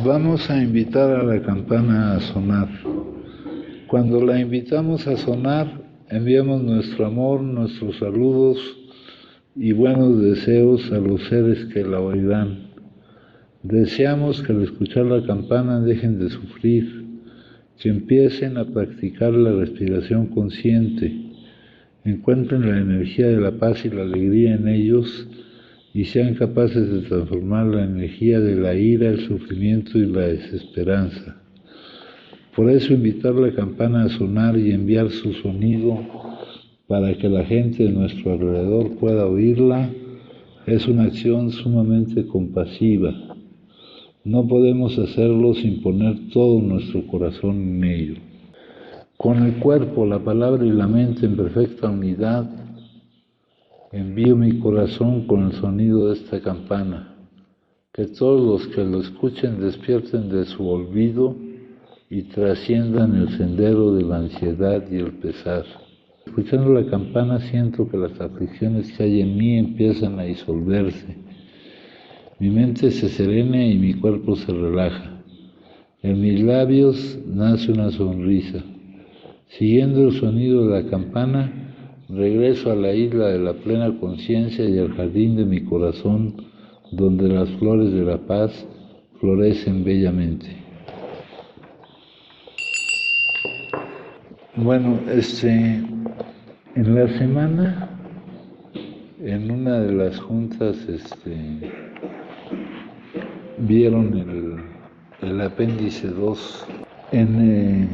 Vamos a invitar a la campana a sonar. Cuando la invitamos a sonar, enviamos nuestro amor, nuestros saludos y buenos deseos a los seres que la oirán. Deseamos que al escuchar la campana dejen de sufrir, que empiecen a practicar la respiración consciente, encuentren la energía de la paz y la alegría en ellos y sean capaces de transformar la energía de la ira, el sufrimiento y la desesperanza. Por eso invitar la campana a sonar y enviar su sonido para que la gente de nuestro alrededor pueda oírla es una acción sumamente compasiva. No podemos hacerlo sin poner todo nuestro corazón en ello. Con el cuerpo, la palabra y la mente en perfecta unidad, envío mi corazón con el sonido de esta campana. Que todos los que lo escuchen despierten de su olvido y trasciendan el sendero de la ansiedad y el pesar. Escuchando la campana siento que las aflicciones que hay en mí empiezan a disolverse. Mi mente se serena y mi cuerpo se relaja. En mis labios nace una sonrisa. Siguiendo el sonido de la campana, regreso a la isla de la plena conciencia y al jardín de mi corazón, donde las flores de la paz florecen bellamente. Bueno, en la semana, en una de las juntas, vieron el apéndice 2. En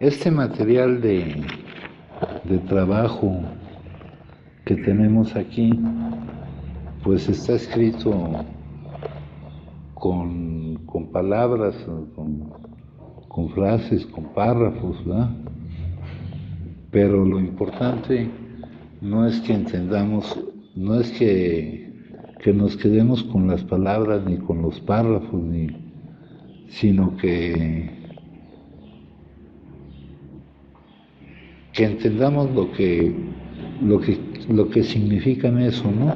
este material de trabajo que tenemos aquí, pues está escrito con palabras, con frases, con párrafos, ¿verdad? Pero lo importante no es que entendamos, no es que nos quedemos con las palabras ni con los párrafos, sino que entendamos lo que significan eso, ¿no?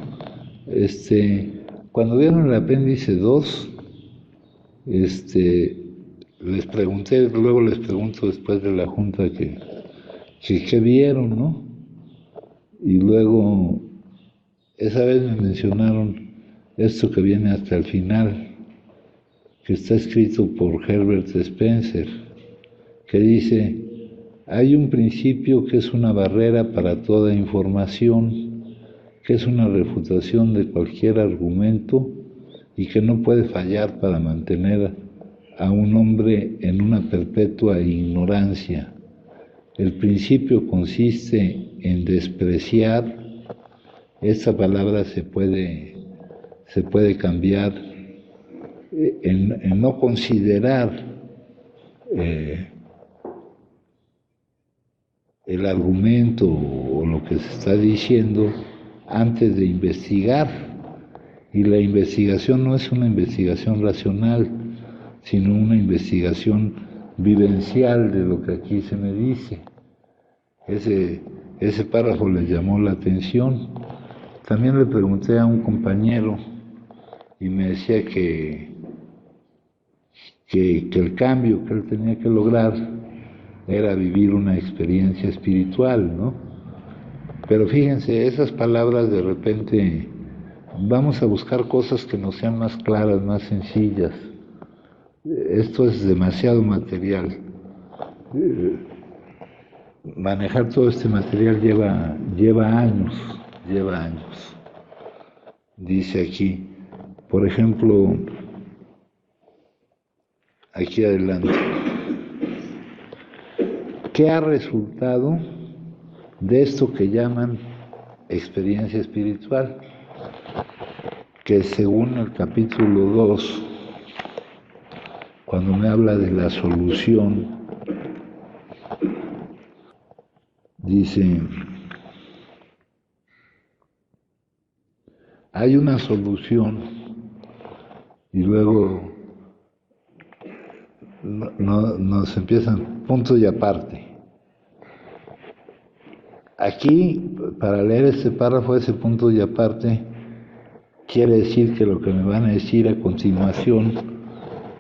Cuando vieron el apéndice 2, les pregunté, luego les pregunto después de la junta que qué vieron, ¿no? Y luego esa vez me mencionaron esto que viene hasta el final, que está escrito por Herbert Spencer, que dice: hay un principio que es una barrera para toda información, que es una refutación de cualquier argumento y que no puede fallar para mantener a un hombre en una perpetua ignorancia. El principio consiste en despreciar. Esta palabra se puede cambiar en no considerar el argumento o lo que se está diciendo antes de investigar. Y la investigación no es una investigación racional, sino una investigación vivencial de lo que aquí se me dice. Ese párrafo les llamó la atención. También le pregunté a un compañero y me decía que el cambio que él tenía que lograr era vivir una experiencia espiritual, ¿no? Pero fíjense, esas palabras de repente vamos a buscar cosas que nos sean más claras, más sencillas. Esto es demasiado material. Manejar todo este material lleva años. Dice aquí, por ejemplo, aquí adelante, ¿qué ha resultado de esto que llaman experiencia espiritual? Que según el capítulo 2, cuando me habla de la solución, dice: hay una solución, y luego nos empiezan punto y aparte. Aquí, para leer este párrafo, ese punto y aparte, quiere decir que lo que me van a decir a continuación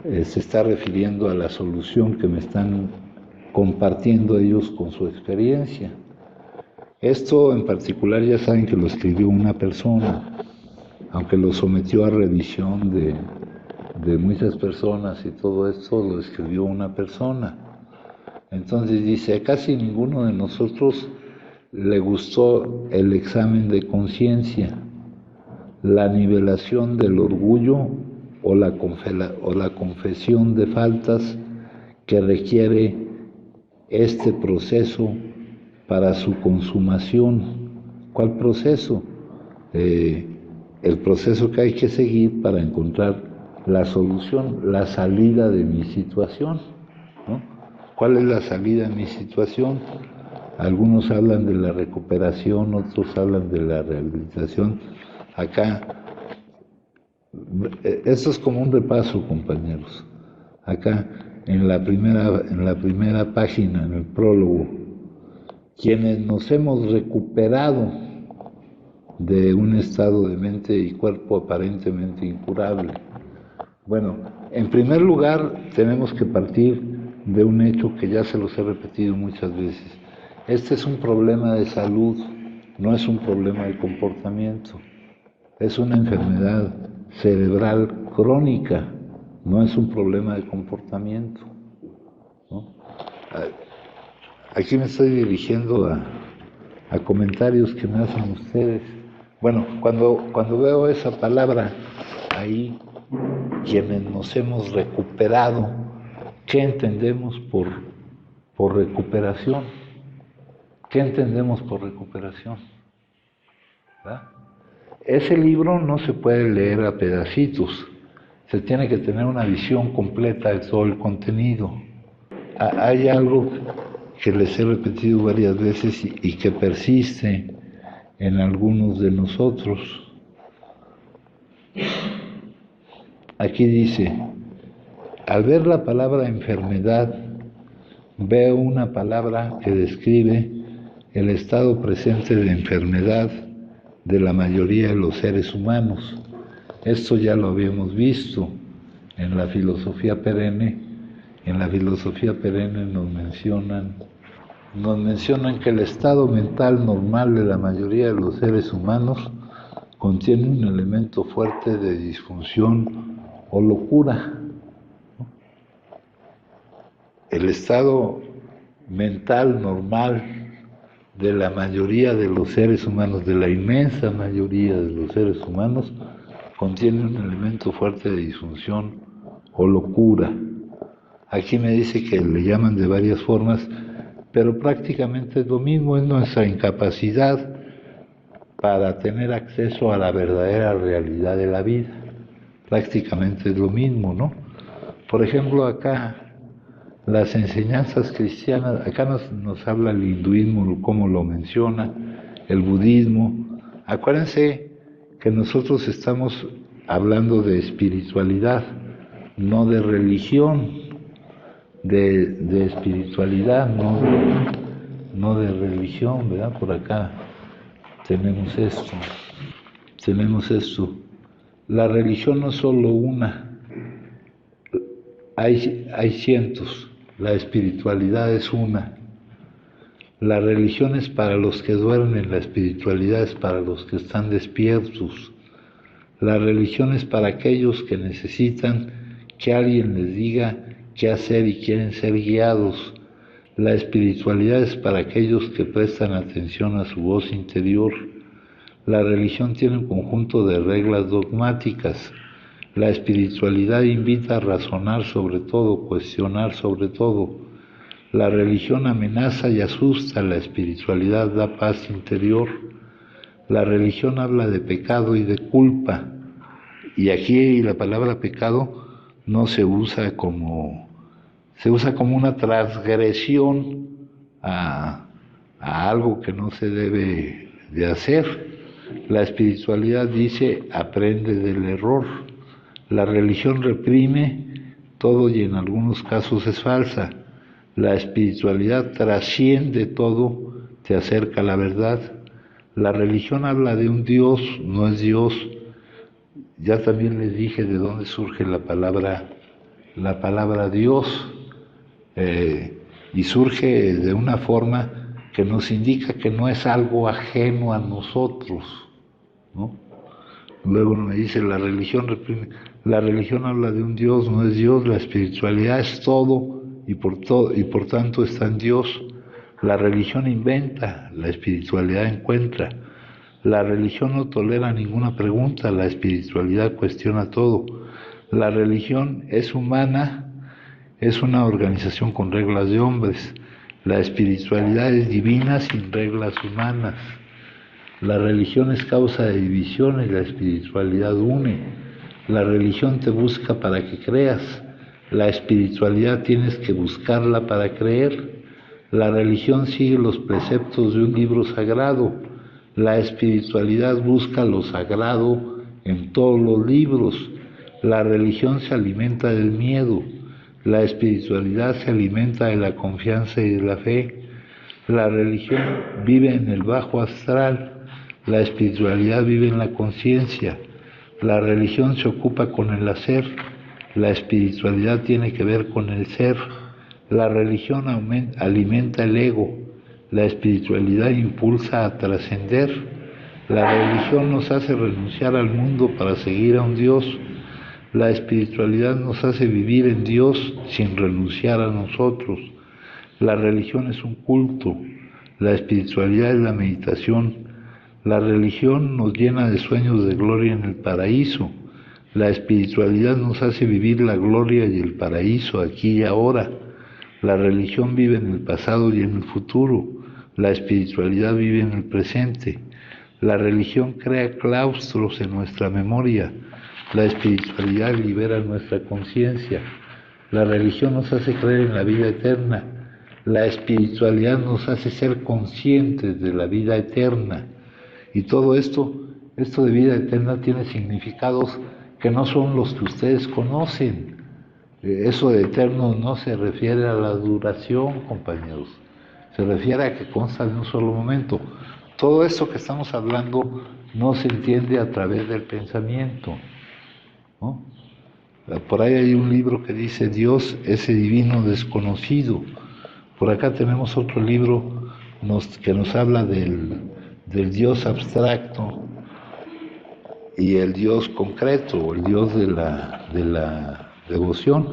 se está refiriendo a la solución que me están compartiendo ellos con su experiencia. Esto en particular ya saben que lo escribió una persona, aunque lo sometió a revisión de muchas personas y todo esto lo escribió una persona. Entonces dice, a casi ninguno de nosotros le gustó el examen de conciencia, la nivelación del orgullo o la confesión de faltas que requiere este proceso para su consumación. ¿Cuál proceso? El proceso que hay que seguir para encontrar la solución, la salida de mi situación, ¿no? ¿Cuál es la salida de mi situación? Algunos hablan de la recuperación, otros hablan de la rehabilitación. Acá, esto es como un repaso, compañeros. Acá, en la primera página, en el prólogo, quienes nos hemos recuperado de un estado de mente y cuerpo aparentemente incurable. Bueno, en primer lugar, tenemos que partir de un hecho que ya se los he repetido muchas veces. Este es un problema de salud, no es un problema de comportamiento. Es una enfermedad cerebral crónica, no es un problema de comportamiento, ¿no? Aquí me estoy dirigiendo a comentarios que me hacen ustedes. Bueno, cuando veo esa palabra ahí, quienes nos hemos recuperado, ¿qué entendemos por recuperación? ¿Qué entendemos por recuperación? ¿Verdad? Ese libro no se puede leer a pedacitos, se tiene que tener una visión completa de todo el contenido. Hay algo que les he repetido varias veces y que persiste en algunos de nosotros. Aquí dice, al ver la palabra enfermedad, veo una palabra que describe el estado presente de enfermedad de la mayoría de los seres humanos. Esto ya lo habíamos visto en la filosofía perenne. En la filosofía perenne nos mencionan que el estado mental normal de la mayoría de los seres humanos contiene un elemento fuerte de disfunción o locura. El estado mental normal de la mayoría de los seres humanos, de la inmensa mayoría de los seres humanos, contiene un elemento fuerte de disfunción o locura. Aquí me dice que le llaman de varias formas, pero prácticamente es lo mismo, es nuestra incapacidad para tener acceso a la verdadera realidad de la vida. Prácticamente es lo mismo, ¿no? Por ejemplo, acá, las enseñanzas cristianas, acá nos habla el hinduismo, cómo lo menciona, el budismo. Acuérdense que nosotros estamos hablando de espiritualidad, no de religión, de espiritualidad, no de religión, ¿verdad? Por acá tenemos esto. La religión no es solo una, hay cientos. La espiritualidad es una. La religión es para los que duermen, la espiritualidad es para los que están despiertos. La religión es para aquellos que necesitan que alguien les diga qué hacer y quieren ser guiados. La espiritualidad es para aquellos que prestan atención a su voz interior. La religión tiene un conjunto de reglas dogmáticas. La espiritualidad invita a razonar sobre todo, cuestionar sobre todo. La religión amenaza y asusta, la espiritualidad da paz interior. La religión habla de pecado y de culpa. Y aquí la palabra pecado no se usa como una transgresión a algo que no se debe de hacer. La espiritualidad dice, aprende del error. La religión reprime todo y en algunos casos es falsa. La espiritualidad trasciende todo, te acerca a la verdad. La religión habla de un Dios, no es Dios. Ya también les dije de dónde surge la palabra la palabra Dios, y surge de una forma que nos indica que no es algo ajeno a nosotros, ¿no? Luego me dice, la religión habla de un Dios, no es Dios, la espiritualidad es todo y por tanto está en Dios. La religión inventa, la espiritualidad encuentra. La religión no tolera ninguna pregunta, la espiritualidad cuestiona todo. La religión es humana, es una organización con reglas de hombres. La espiritualidad es divina sin reglas humanas. La religión es causa de divisiones, la espiritualidad une. La religión te busca para que creas, la espiritualidad tienes que buscarla para creer. La religión sigue los preceptos de un libro sagrado, la espiritualidad busca lo sagrado en todos los libros. La religión se alimenta del miedo, la espiritualidad se alimenta de la confianza y de la fe. La religión vive en el bajo astral, la espiritualidad vive en la conciencia. La religión se ocupa con el hacer, la espiritualidad tiene que ver con el ser. La religión alimenta el ego, la espiritualidad impulsa a trascender. La religión nos hace renunciar al mundo para seguir a un Dios. La espiritualidad nos hace vivir en Dios sin renunciar a nosotros. La religión es un culto, la espiritualidad es la meditación. La religión nos llena de sueños de gloria en el paraíso. La espiritualidad nos hace vivir la gloria y el paraíso aquí y ahora. La religión vive en el pasado y en el futuro. La espiritualidad vive en el presente. La religión crea claustros en nuestra memoria. La espiritualidad libera nuestra conciencia. La religión nos hace creer en la vida eterna. La espiritualidad nos hace ser conscientes de la vida eterna. Y todo esto de vida eterna tiene significados que no son los que ustedes conocen. Eso de eterno no se refiere a la duración, compañeros. Se refiere a que consta de un solo momento. Todo esto que estamos hablando no se entiende a través del pensamiento, ¿no? Por ahí hay un libro que dice Dios, ese divino desconocido. Por acá tenemos otro libro que nos habla del Dios abstracto y el Dios concreto, el Dios de la devoción.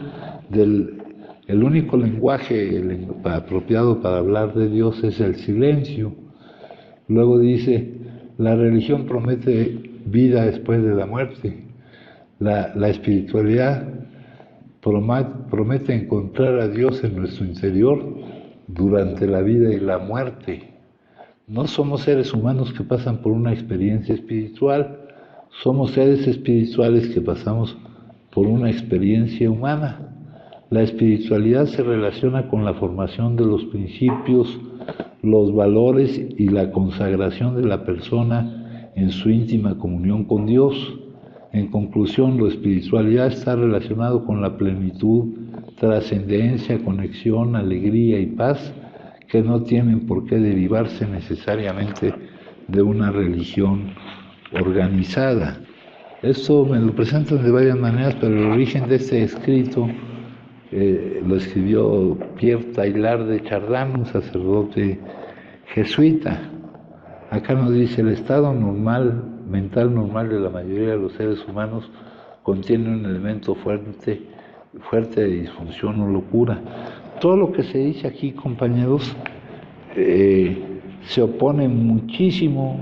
El único lenguaje apropiado para hablar de Dios es el silencio. Luego dice, la religión promete vida después de la muerte. La espiritualidad promete encontrar a Dios en nuestro interior durante la vida y la muerte. No somos seres humanos que pasan por una experiencia espiritual, somos seres espirituales que pasamos por una experiencia humana. La espiritualidad se relaciona con la formación de los principios, los valores y la consagración de la persona en su íntima comunión con Dios. En conclusión, la espiritualidad está relacionado con la plenitud, trascendencia, conexión, alegría y paz que no tienen por qué derivarse necesariamente de una religión organizada. Esto me lo presentan de varias maneras, pero el origen de este escrito lo escribió Pierre Taylor de Chardin, un sacerdote jesuita. Acá nos dice, el estado mental normal de la mayoría de los seres humanos contiene un elemento fuerte de disfunción o locura. Todo lo que se dice aquí, compañeros, se opone muchísimo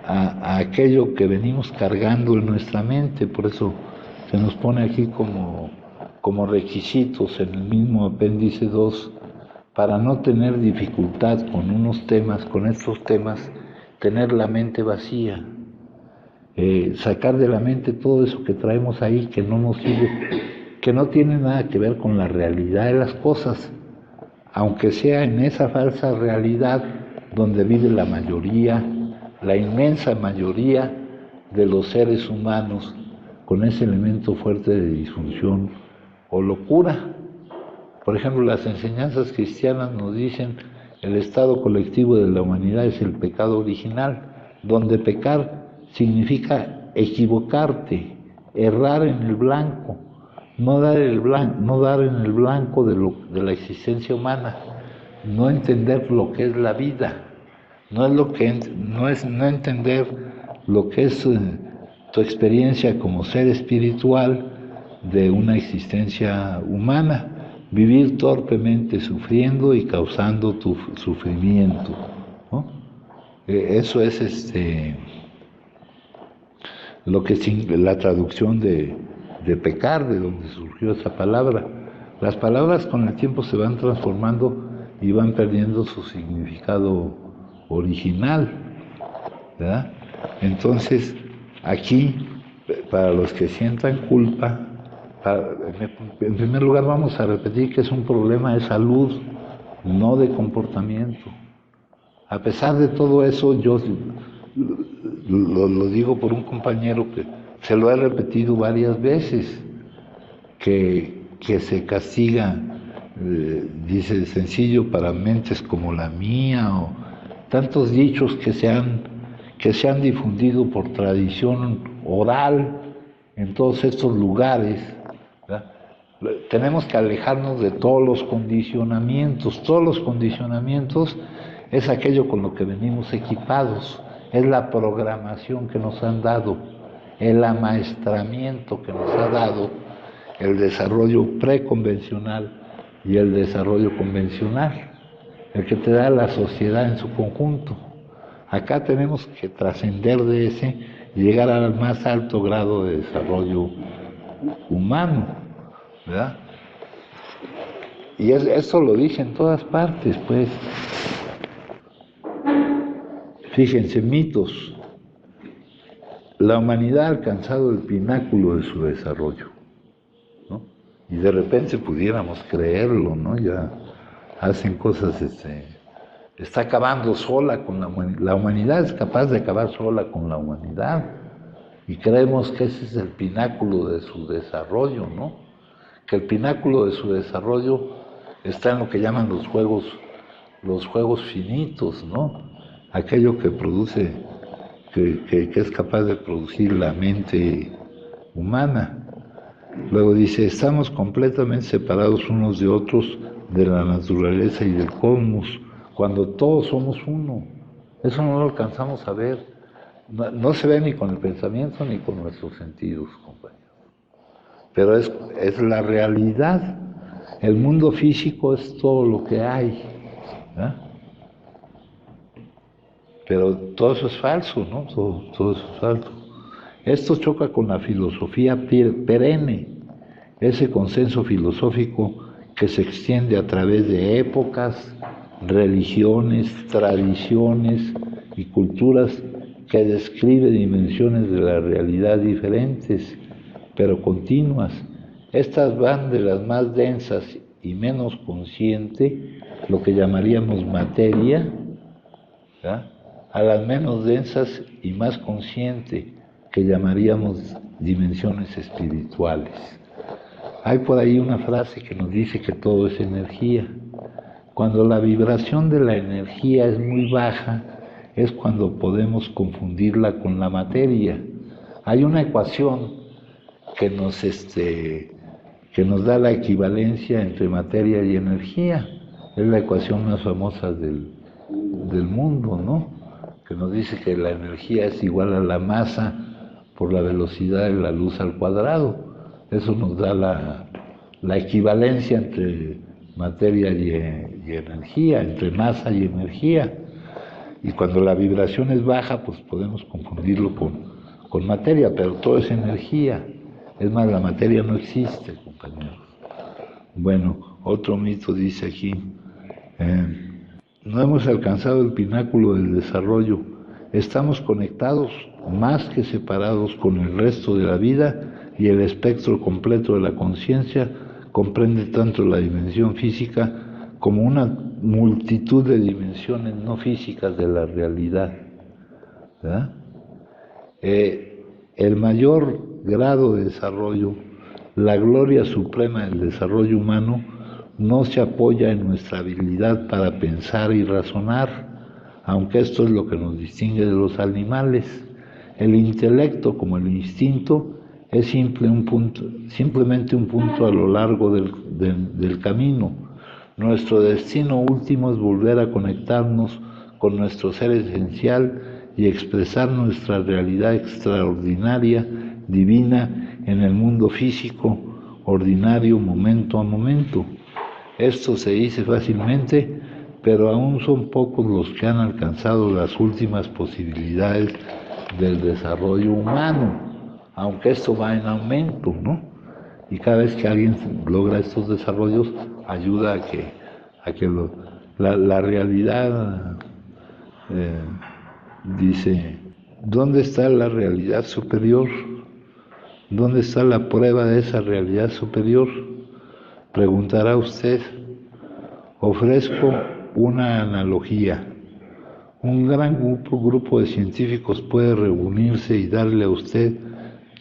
a aquello que venimos cargando en nuestra mente. Por eso se nos pone aquí como requisitos en el mismo apéndice 2, para no tener dificultad con estos temas, tener la mente vacía, sacar de la mente todo eso que traemos ahí que no nos sirve, que no tiene nada que ver con la realidad de las cosas, aunque sea en esa falsa realidad donde vive la mayoría, la inmensa mayoría de los seres humanos, con ese elemento fuerte de disfunción o locura. Por ejemplo, las enseñanzas cristianas nos dicen el estado colectivo de la humanidad es el pecado original, donde pecar significa equivocarte, errar en el blanco. no dar no dar en el blanco de la existencia humana, no entender lo que es la vida, no es no entender lo que es tu experiencia como ser espiritual de una existencia humana, vivir torpemente sufriendo y causando tu sufrimiento, ¿no? Eso es lo que la traducción de pecar, de donde surgió esa palabra. Las palabras con el tiempo se van transformando y van perdiendo su significado original, ¿verdad? Entonces, aquí, para los que sientan culpa, en primer lugar vamos a repetir que es un problema de salud, no de comportamiento. A pesar de todo eso, yo lo digo por un compañero que se lo he repetido varias veces, que se castiga, dice, sencillo para mentes como la mía, o tantos dichos que se han difundido por tradición oral en todos estos lugares, ¿verdad? Tenemos que alejarnos de todos los condicionamientos. Todos los condicionamientos es aquello con lo que venimos equipados, es la programación que nos han dado, el amaestramiento que nos ha dado el desarrollo preconvencional y el desarrollo convencional, el que te da la sociedad en su conjunto. Acá tenemos que trascender de ese y llegar al más alto grado de desarrollo humano, ¿verdad? Y eso lo dice en todas partes, pues. Fíjense, mitos. La humanidad ha alcanzado el pináculo de su desarrollo, ¿no? Y de repente pudiéramos creerlo, ¿no? Ya hacen cosas, está acabando sola con la humanidad, es capaz de acabar sola con la humanidad. Y creemos que ese es el pináculo de su desarrollo, ¿no? Que el pináculo de su desarrollo está en lo que llaman los juegos finitos, ¿no? Aquello que produce, que es capaz de producir la mente humana. Luego dice, estamos completamente separados unos de otros de la naturaleza y del cosmos, cuando todos somos uno. Eso no lo alcanzamos a ver. No se ve ni con el pensamiento ni con nuestros sentidos, compañeros. Pero es la realidad. El mundo físico es todo lo que hay, ¿eh? Pero todo eso es falso, ¿no? Todo eso es falso. Esto choca con la filosofía perenne, ese consenso filosófico que se extiende a través de épocas, religiones, tradiciones y culturas, que describe dimensiones de la realidad diferentes, pero continuas. Estas van de las más densas y menos consciente, lo que llamaríamos materia, ¿verdad?, a las menos densas y más consciente, que llamaríamos dimensiones espirituales. Hay por ahí una frase que nos dice que todo es energía. Cuando la vibración de la energía es muy baja, es cuando podemos confundirla con la materia. Hay una ecuación que nos da la equivalencia entre materia y energía. Es la ecuación más famosa del mundo, ¿no? Que nos dice que la energía es igual a la masa por la velocidad de la luz al cuadrado. Eso nos da la equivalencia entre materia y energía, entre masa y energía. Y cuando la vibración es baja, pues podemos confundirlo con materia, pero todo es energía. Es más, la materia no existe, compañeros. Bueno, otro mito dice aquí, no hemos alcanzado el pináculo del desarrollo, estamos conectados más que separados con el resto de la vida, y el espectro completo de la conciencia comprende tanto la dimensión física como una multitud de dimensiones no físicas de la realidad, ¿verdad? El mayor grado de desarrollo, la gloria suprema del desarrollo humano, no se apoya en nuestra habilidad para pensar y razonar, aunque esto es lo que nos distingue de los animales. El intelecto, como el instinto, es simplemente un punto a lo largo del camino. Nuestro destino último es volver a conectarnos con nuestro ser esencial y expresar nuestra realidad extraordinaria, divina, en el mundo físico, ordinario, momento a momento. Esto se dice fácilmente, pero aún son pocos los que han alcanzado las últimas posibilidades del desarrollo humano, aunque esto va en aumento, ¿no? Y cada vez que alguien logra estos desarrollos, ayuda a que la realidad, dice, ¿dónde está la realidad superior? ¿Dónde está la prueba de esa realidad superior? Preguntará usted. Ofrezco una analogía. Un gran grupo de científicos puede reunirse y darle a usted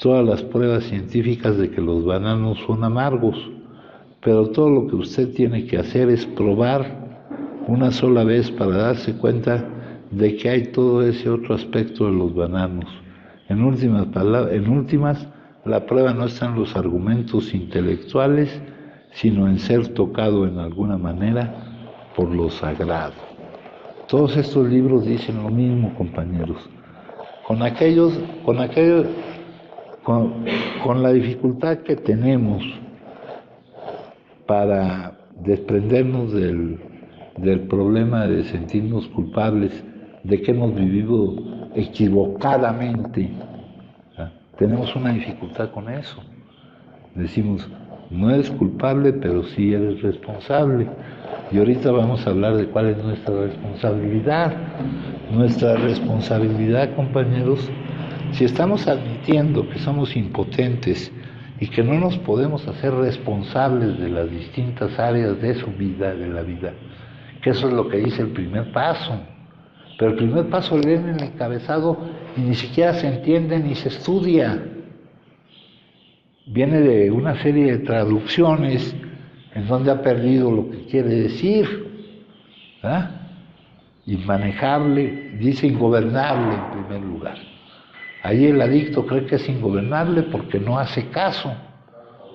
todas las pruebas científicas de que los bananos son amargos, pero todo lo que usted tiene que hacer es probar una sola vez para darse cuenta de que hay todo ese otro aspecto de los bananos. En últimas, la prueba no está en los argumentos intelectuales, sino en ser tocado en alguna manera por lo sagrado. Todos estos libros dicen lo mismo, compañeros. Con la dificultad que tenemos para desprendernos del problema de sentirnos culpables, de que hemos vivido equivocadamente, ¿ah? Tenemos una dificultad con eso. Decimos, no eres culpable, pero sí eres responsable. Y ahorita vamos a hablar de cuál es nuestra responsabilidad. Nuestra responsabilidad, compañeros, si estamos admitiendo que somos impotentes y que no nos podemos hacer responsables de las distintas áreas de su vida, de la vida, que eso es lo que dice el primer paso. Pero el primer paso lee en el encabezado y ni siquiera se entiende ni se estudia. Viene de una serie de traducciones en donde ha perdido lo que quiere decir, ¿verdad? Y manejarle, dice ingobernable en primer lugar. Ahí el adicto cree que es ingobernable porque no hace caso,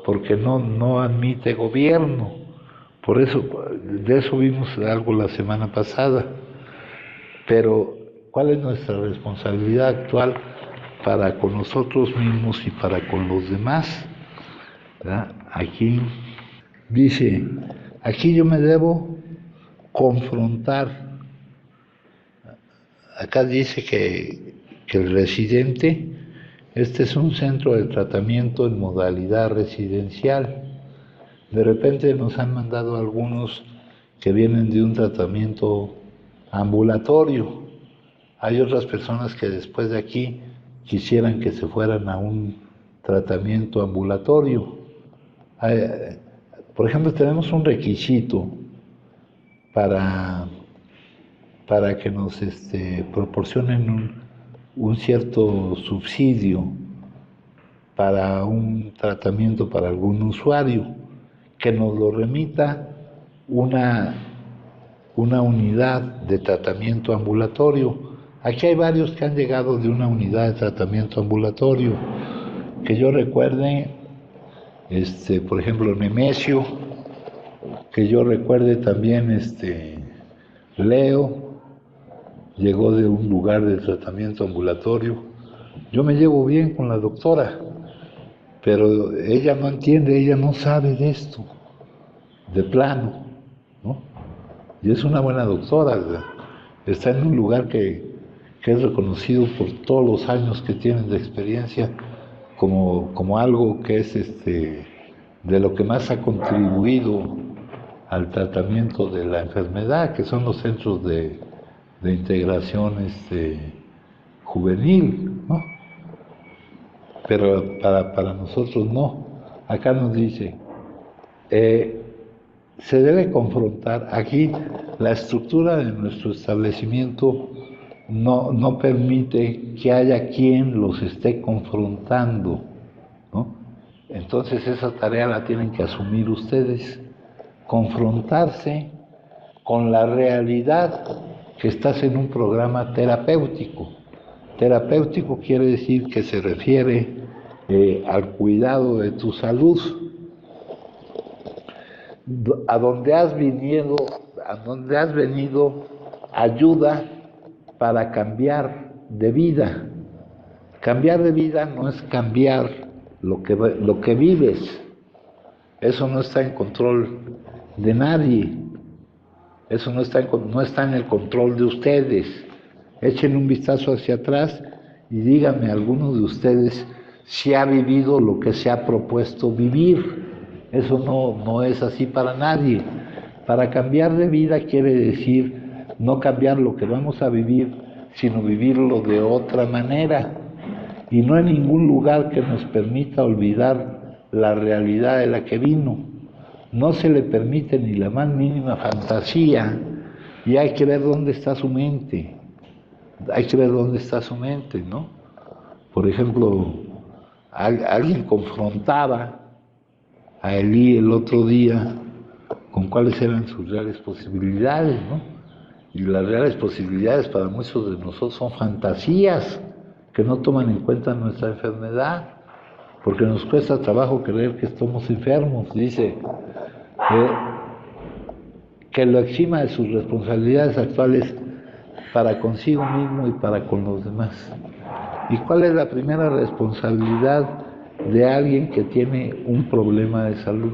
porque no admite gobierno. Por eso, de eso vimos algo la semana pasada. Pero, ¿cuál es nuestra responsabilidad actual para con nosotros mismos y para con los demás? ¿Verdad? Aquí dice, aquí yo me debo confrontar. Acá dice que el residente, este es un centro de tratamiento en modalidad residencial. De repente nos han mandado algunos que vienen de un tratamiento ambulatorio. Hay otras personas que después de aquí quisieran que se fueran a un tratamiento ambulatorio. Por ejemplo, tenemos un requisito para que nos proporcionen un cierto subsidio para un tratamiento para algún usuario, que nos lo remita una unidad de tratamiento ambulatorio. Aquí hay varios que han llegado de una unidad de tratamiento ambulatorio. Que yo recuerde, por ejemplo, Nemesio, que yo recuerde también, Leo, llegó de un lugar de tratamiento ambulatorio. Yo me llevo bien con la doctora, pero ella no entiende, ella no sabe de esto, de plano, ¿no? Y es una buena doctora, está en un lugar que es reconocido por todos los años que tienen de experiencia como algo que es de lo que más ha contribuido al tratamiento de la enfermedad, que son los centros de integración juvenil, ¿no? Pero para nosotros no. Acá nos dice, se debe confrontar. Aquí la estructura de nuestro establecimiento no permite que haya quien los esté confrontando, ¿no? Entonces esa tarea la tienen que asumir ustedes, confrontarse con la realidad que estás en un programa terapéutico. Terapéutico quiere decir que se refiere al cuidado de tu salud. A donde has venido, ayuda para cambiar de vida. Cambiar de vida no es cambiar lo que vives. Eso no está en control de nadie. Eso no está en el control de ustedes. Echen un vistazo hacia atrás y díganme alguno de ustedes si ha vivido lo que se ha propuesto vivir. Eso no es así para nadie. Para cambiar de vida quiere decir no cambiar lo que vamos a vivir, sino vivirlo de otra manera. Y no en ningún lugar que nos permita olvidar la realidad de la que vino. No se le permite ni la más mínima fantasía, y hay que ver dónde está su mente. Hay que ver dónde está su mente, ¿no? Por ejemplo, alguien confrontaba a Elí el otro día con cuáles eran sus reales posibilidades, ¿no? Y las reales posibilidades para muchos de nosotros son fantasías que no toman en cuenta nuestra enfermedad, porque nos cuesta trabajo creer que estamos enfermos. Dice que lo exima de sus responsabilidades actuales para consigo mismo y para con los demás. ¿Y cuál es la primera responsabilidad de alguien que tiene un problema de salud?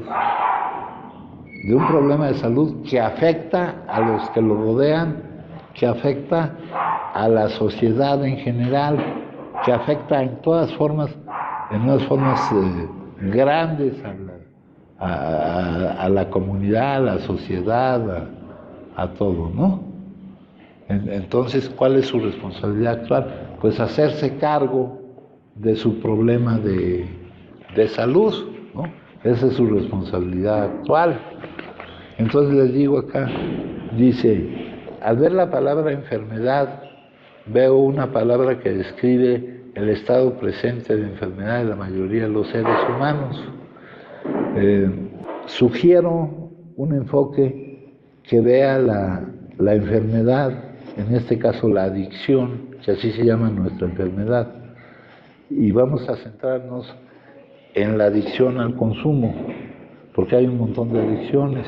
De un problema de salud que afecta a los que lo rodean, que afecta a la sociedad en general, que afecta en todas formas, en unas formas grandes a la comunidad, a la sociedad, a todo, ¿no? Entonces, ¿cuál es su responsabilidad actual? Pues hacerse cargo de su problema de salud, ¿no? Esa es su responsabilidad actual. Entonces les digo acá, dice, al ver la palabra enfermedad, veo una palabra que describe el estado presente de enfermedad de la mayoría de los seres humanos. Sugiero un enfoque que vea la enfermedad, en este caso la adicción, que así se llama nuestra enfermedad, y vamos a centrarnos en la adicción al consumo, porque hay un montón de adicciones.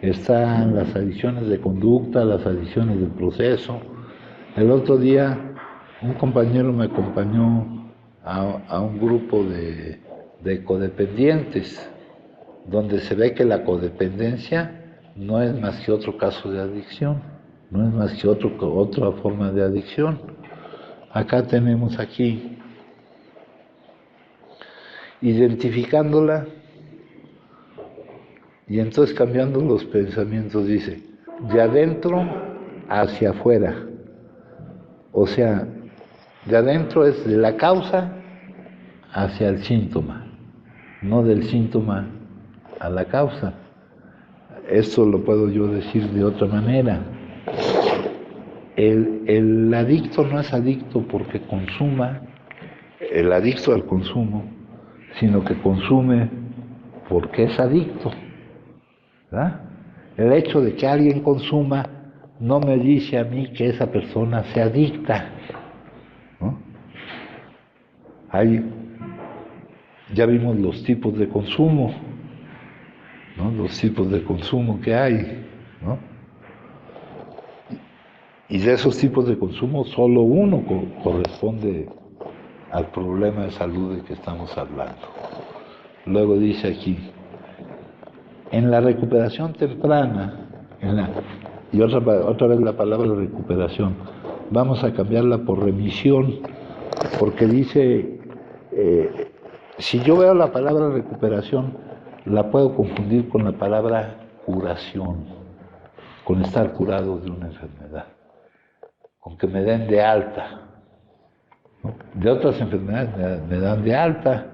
Están las adicciones de conducta, las adicciones del proceso. El otro día un compañero me acompañó a un grupo de codependientes, donde se ve que la codependencia no es más que otro caso de adicción, no es más que otra forma de adicción. Acá tenemos aquí, identificándola, y entonces cambiando los pensamientos dice, de adentro hacia afuera. O sea, de adentro es de la causa hacia el síntoma, no del síntoma a la causa. Esto lo puedo yo decir de otra manera. El adicto no es adicto porque consuma, el adicto al consumo, sino que consume porque es adicto, ¿verdad? El hecho de que alguien consuma no me dice a mí que esa persona sea adicta, ¿no? Ya vimos los tipos de consumo, ¿no? Los tipos de consumo que hay, ¿no? Y de esos tipos de consumo solo uno corresponde al problema de salud de que estamos hablando. Luego dice aquí, en la recuperación temprana, y otra vez la palabra recuperación, vamos a cambiarla por remisión, porque dice, si yo veo la palabra recuperación, la puedo confundir con la palabra curación, con estar curado de una enfermedad, con que me den de alta, ¿no? De otras enfermedades me dan de alta,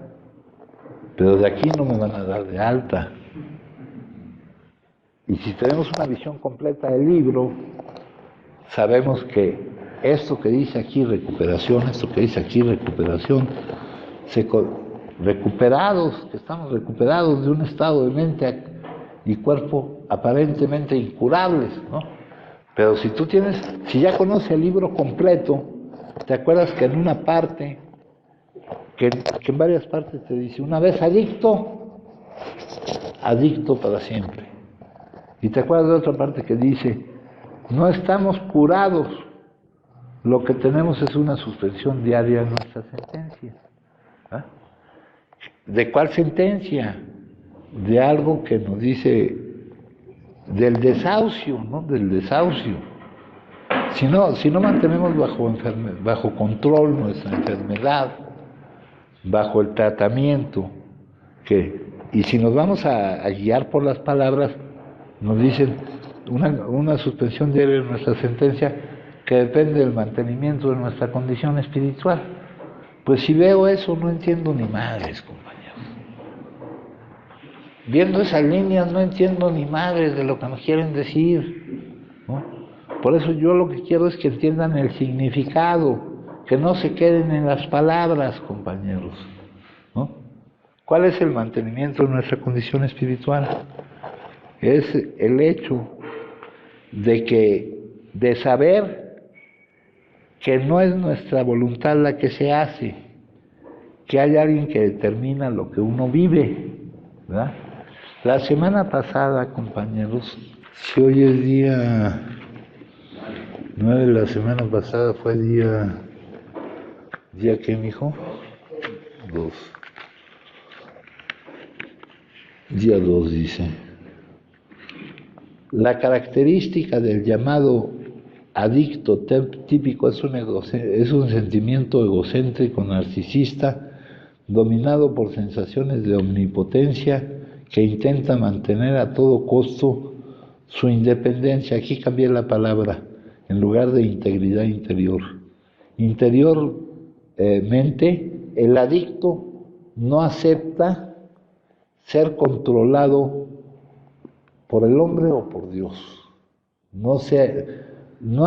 pero de aquí no me van a dar de alta. Y si tenemos una visión completa del libro, sabemos que esto que dice aquí recuperación, recuperados, que estamos recuperados de un estado de mente y cuerpo aparentemente incurables, ¿no? Pero si ya conoces el libro completo, te acuerdas que en una parte que en varias partes te dice, una vez adicto, adicto para siempre. Y te acuerdas de otra parte que dice, no estamos curados, lo que tenemos es una suspensión diaria de nuestra sentencia. ¿Ah? ¿De cuál sentencia? De algo que nos dice del desahucio, ¿no? Del desahucio. Si no mantenemos bajo control nuestra enfermedad, bajo el tratamiento, y si nos vamos a guiar por las palabras, nos dicen una suspensión diaria de nuestra sentencia que depende del mantenimiento de nuestra condición espiritual. Pues si veo eso, no entiendo ni madres, compañeros. Viendo esas líneas, no entiendo ni madres de lo que nos quieren decir, ¿no? Por eso yo lo que quiero es que entiendan el significado, que no se queden en las palabras, compañeros, ¿no? ¿Cuál es el mantenimiento de nuestra condición espiritual? Es el hecho de saber que no es nuestra voluntad la que se hace, que hay alguien que determina lo que uno vive, ¿verdad? La semana pasada, compañeros, si hoy es día 9, la semana pasada fue día ¿qué, mijo? 2. Día 2 dice. La característica del llamado adicto típico es un sentimiento egocéntrico, narcisista, dominado por sensaciones de omnipotencia, que intenta mantener a todo costo su independencia. Aquí cambié la palabra, en lugar de integridad interior. Interiormente, el adicto no acepta ser controlado por el hombre o por Dios. No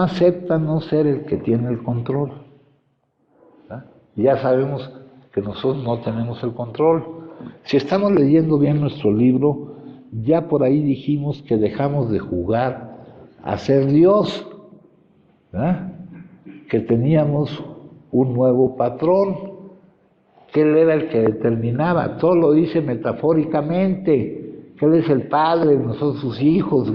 acepta no ser el que tiene el control. ¿Ah? Ya sabemos que nosotros no tenemos el control. Si estamos leyendo bien nuestro libro, ya por ahí dijimos que dejamos de jugar a ser Dios, ¿verdad? Que teníamos un nuevo patrón, que Él era el que determinaba. Todo lo dice metafóricamente, que Él es el Padre, nosotros sus hijos.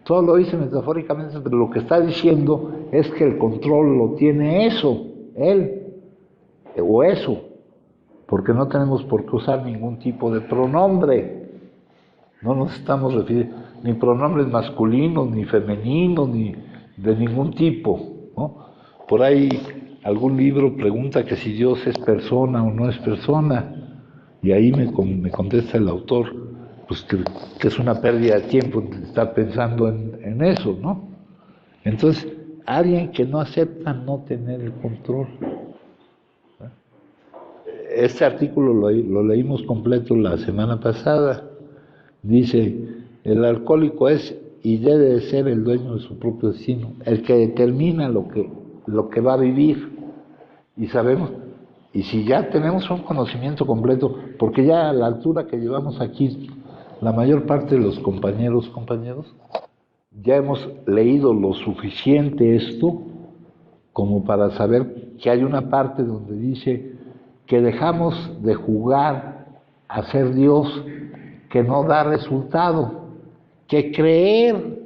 Todo lo dice metafóricamente, pero lo que está diciendo es que el control lo tiene Él, o eso, porque no tenemos por qué usar ningún tipo de pronombre. No nos estamos refiriendo ni pronombres masculinos, ni femeninos, ni de ningún tipo, ¿no? Por ahí algún libro pregunta que si Dios es persona o no es persona, y ahí me contesta el autor, pues que es una pérdida de tiempo estar pensando en eso, ¿no? Entonces, alguien que no acepta no tener el control. Este artículo lo leímos completo la semana pasada. Dice, el alcohólico es y debe de ser el dueño de su propio destino, el que determina lo que va a vivir. Y sabemos, y si ya tenemos un conocimiento completo, porque ya a la altura que llevamos aquí, la mayor parte de los compañeros, ya hemos leído lo suficiente esto como para saber que hay una parte donde dice que dejamos de jugar a ser Dios, que no da resultado, que creer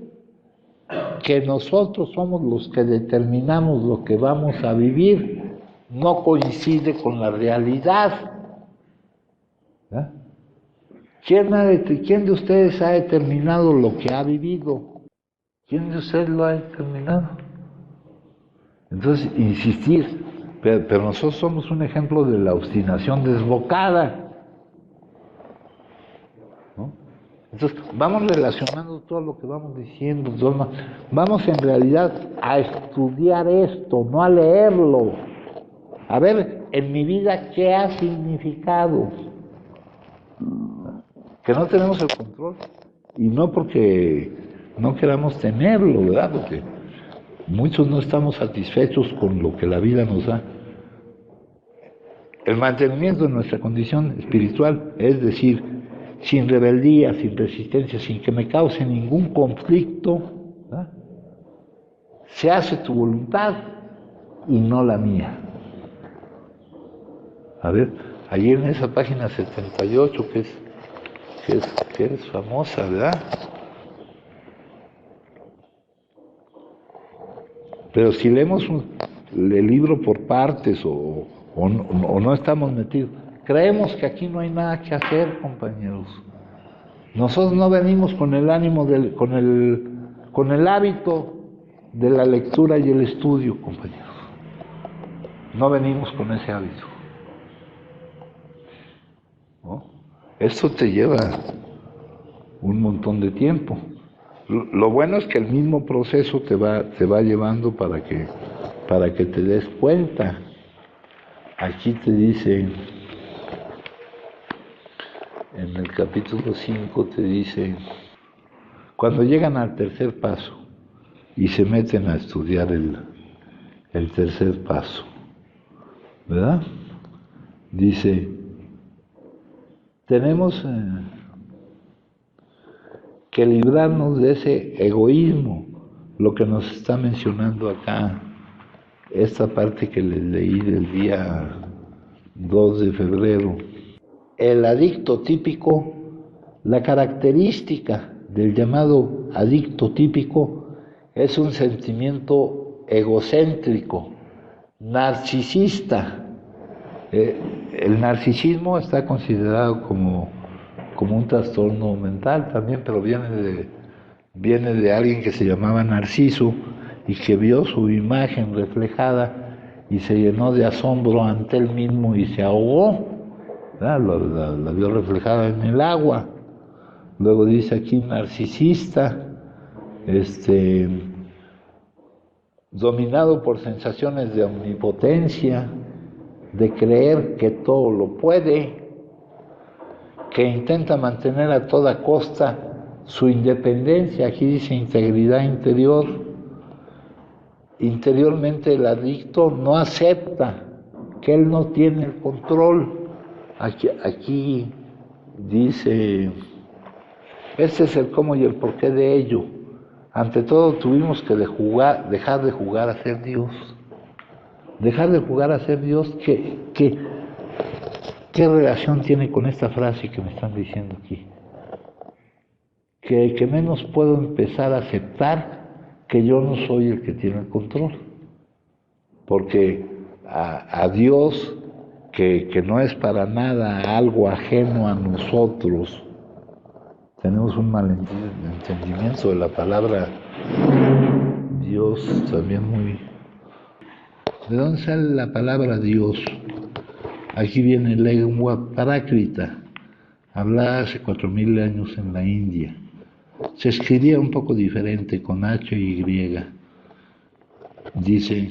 que nosotros somos los que determinamos lo que vamos a vivir no coincide con la realidad. ¿Eh? ¿Quién de ustedes ha determinado lo que ha vivido? ¿Quién de ustedes lo ha determinado? Entonces, insistir, pero nosotros somos un ejemplo de la obstinación desbocada, ¿no? Entonces, vamos relacionando todo lo que vamos diciendo, vamos en realidad a estudiar esto, no a leerlo. A ver, en mi vida, ¿qué ha significado? Que no tenemos el control, y no porque no queramos tenerlo, ¿verdad? Porque muchos no estamos satisfechos con lo que la vida nos da. El mantenimiento de nuestra condición espiritual, es decir, sin rebeldía, sin resistencia, sin que me cause ningún conflicto, ¿verdad? Se hace tu voluntad y no la mía. A ver, allí en esa página 78, que es famosa, ¿verdad? Pero si leemos el libro por partes o no estamos metidos, creemos que aquí no hay nada que hacer, compañeros. Nosotros no venimos con el ánimo, con el hábito de la lectura y el estudio, compañeros. No venimos con ese hábito, ¿no? Esto te lleva un montón de tiempo. Lo bueno es que el mismo proceso te va llevando para que te des cuenta. Aquí te dice, en el capítulo 5 te dice, cuando llegan al tercer paso y se meten a estudiar el tercer paso, ¿verdad? Dice, tenemos que librarnos de ese egoísmo, lo que nos está mencionando acá, esta parte que les leí del día 2 de febrero. El adicto típico, la característica del llamado adicto típico es un sentimiento egocéntrico, narcisista. El narcisismo está considerado como un trastorno mental también, pero viene de alguien que se llamaba Narciso y que vio su imagen reflejada y se llenó de asombro ante él mismo y se ahogó. La vio reflejada en el agua. Luego dice aquí narcisista, dominado por sensaciones de omnipotencia, de creer que todo lo puede, que intenta mantener a toda costa su independencia, aquí dice integridad interior. Interiormente el adicto no acepta que él no tiene el control. Aquí dice, este es el cómo y el porqué de ello. Ante todo tuvimos que dejar de jugar a ser Dios. Dejar de jugar a ser Dios, ¿qué relación tiene con esta frase que me están diciendo aquí? Que menos puedo empezar a aceptar que yo no soy el que tiene el control. Porque a Dios, que no es para nada algo ajeno a nosotros, tenemos un mal entendimiento de la palabra Dios también muy... ¿De dónde sale la palabra Dios? Aquí viene lengua prákrita, hablada hace 4000 años en la India. Se escribía un poco diferente, con H y Y. Dice,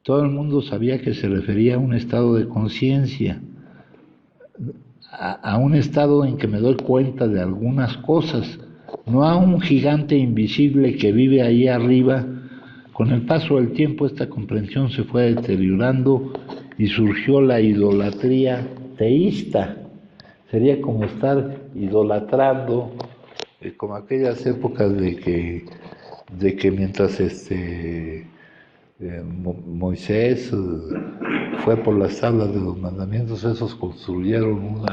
todo el mundo sabía que se refería a un estado de conciencia, a un estado en que me doy cuenta de algunas cosas, no a un gigante invisible que vive ahí arriba. Con el paso del tiempo esta comprensión se fue deteriorando y surgió la idolatría teísta. Sería como estar idolatrando, como aquellas épocas de que mientras Moisés fue por las tablas de los mandamientos, esos construyeron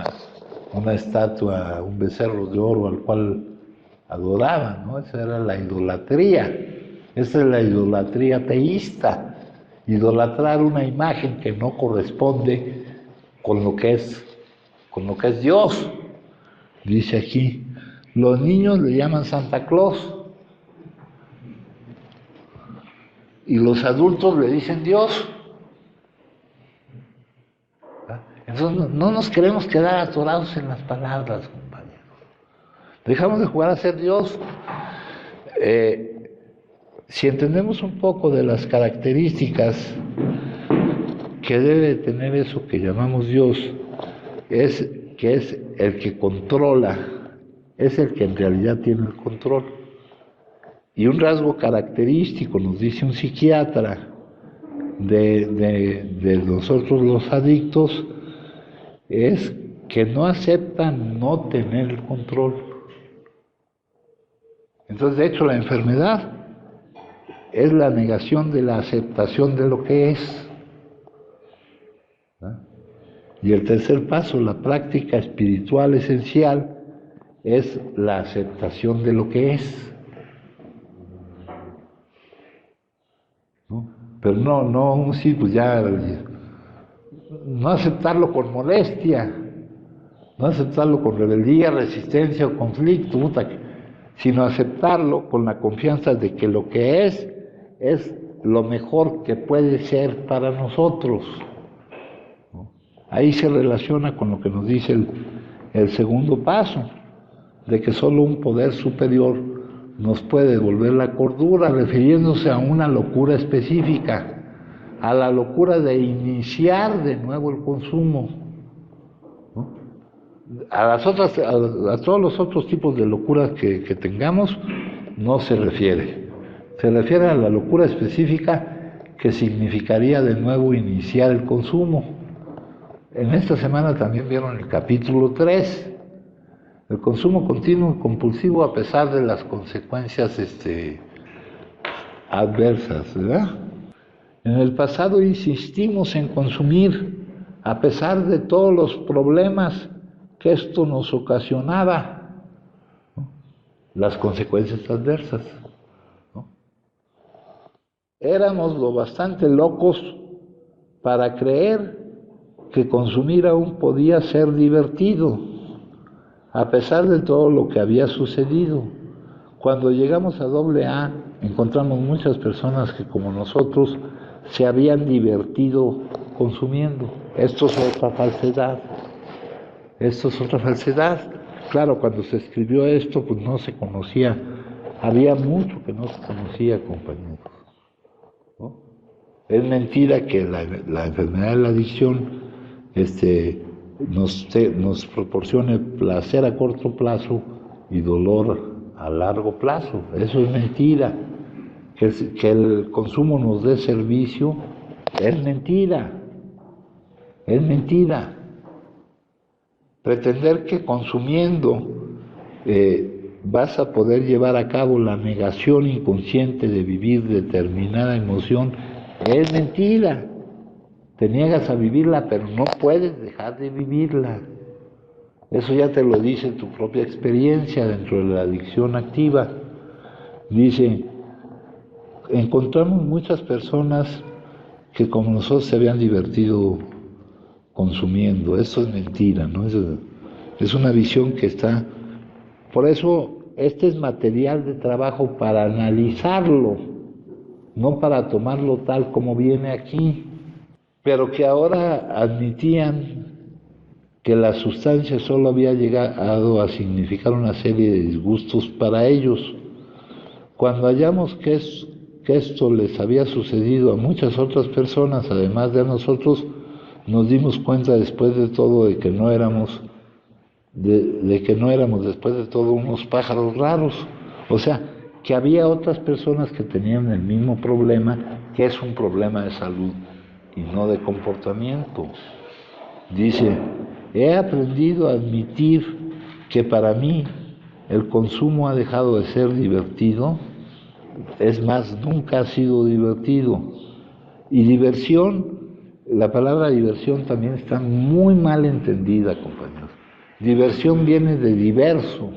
una estatua, un becerro de oro al cual adoraban, ¿no? Esa era la idolatría. Esa es la idolatría teísta, idolatrar una imagen que no corresponde con lo que es Dios. Dice aquí, los niños le llaman Santa Claus y los adultos le dicen Dios. Entonces no nos queremos quedar atorados en las palabras, compañeros. Dejamos de jugar a ser Dios. Si entendemos un poco de las características que debe tener eso que llamamos Dios, es que es el que controla, es el que en realidad tiene el control. Y un rasgo característico, nos dice un psiquiatra, de nosotros los adictos, es que no aceptan no tener el control. Entonces, de hecho, la enfermedad es la negación de la aceptación de lo que es. Y el tercer paso, la práctica espiritual esencial, es la aceptación de lo que es. ¿No? Pero no, sí, pues ya, no aceptarlo con molestia, no aceptarlo con rebeldía, resistencia o conflicto, sino aceptarlo con la confianza de que lo que es lo mejor que puede ser para nosotros. ¿No? Ahí se relaciona con lo que nos dice el segundo paso, de que solo un poder superior nos puede devolver la cordura, refiriéndose a una locura específica, a la locura de iniciar de nuevo el consumo. ¿No? A todos los otros tipos de locuras que tengamos no se refiere. Se refiere a la locura específica que significaría de nuevo iniciar el consumo. En esta semana también vieron el capítulo 3, el consumo continuo y compulsivo a pesar de las consecuencias adversas, ¿verdad? En el pasado insistimos en consumir a pesar de todos los problemas que esto nos ocasionaba, ¿no? Las consecuencias adversas, ¿no? Éramos lo bastante locos para creer que consumir aún podía ser divertido, a pesar de todo lo que había sucedido. Cuando llegamos a AA, encontramos muchas personas que, como nosotros, se habían divertido consumiendo. Esto es otra falsedad. Esto es otra falsedad. Claro, cuando se escribió esto, pues no se conocía. Había mucho que no se conocía, compañeros, ¿no? Es mentira que la enfermedad de la adicción nos proporcione placer a corto plazo y dolor a largo plazo. Eso es mentira. Que el consumo nos dé servicio es mentira. Es mentira. Pretender que consumiendo vas a poder llevar a cabo la negación inconsciente de vivir determinada emoción es mentira. Te niegas a vivirla, pero no puedes dejar de vivirla. Eso ya te lo dice tu propia experiencia dentro de la adicción activa. Dice, encontramos muchas personas que como nosotros se habían divertido consumiendo. Eso es mentira, ¿no? Es una visión que está... Por eso, este es material de trabajo para analizarlo, no para tomarlo tal como viene aquí. Pero que ahora admitían que la sustancia solo había llegado a significar una serie de disgustos para ellos. Cuando hallamos que esto les había sucedido a muchas otras personas, además de a nosotros, nos dimos cuenta después de todo de que no éramos después de todo unos pájaros raros. O sea, que había otras personas que tenían el mismo problema, que es un problema de salud y no de comportamiento. Dice, he aprendido a admitir que para mí el consumo ha dejado de ser divertido, es más, nunca ha sido divertido. Y diversión, la palabra diversión también está muy mal entendida, compañeros. Diversión viene de diverso,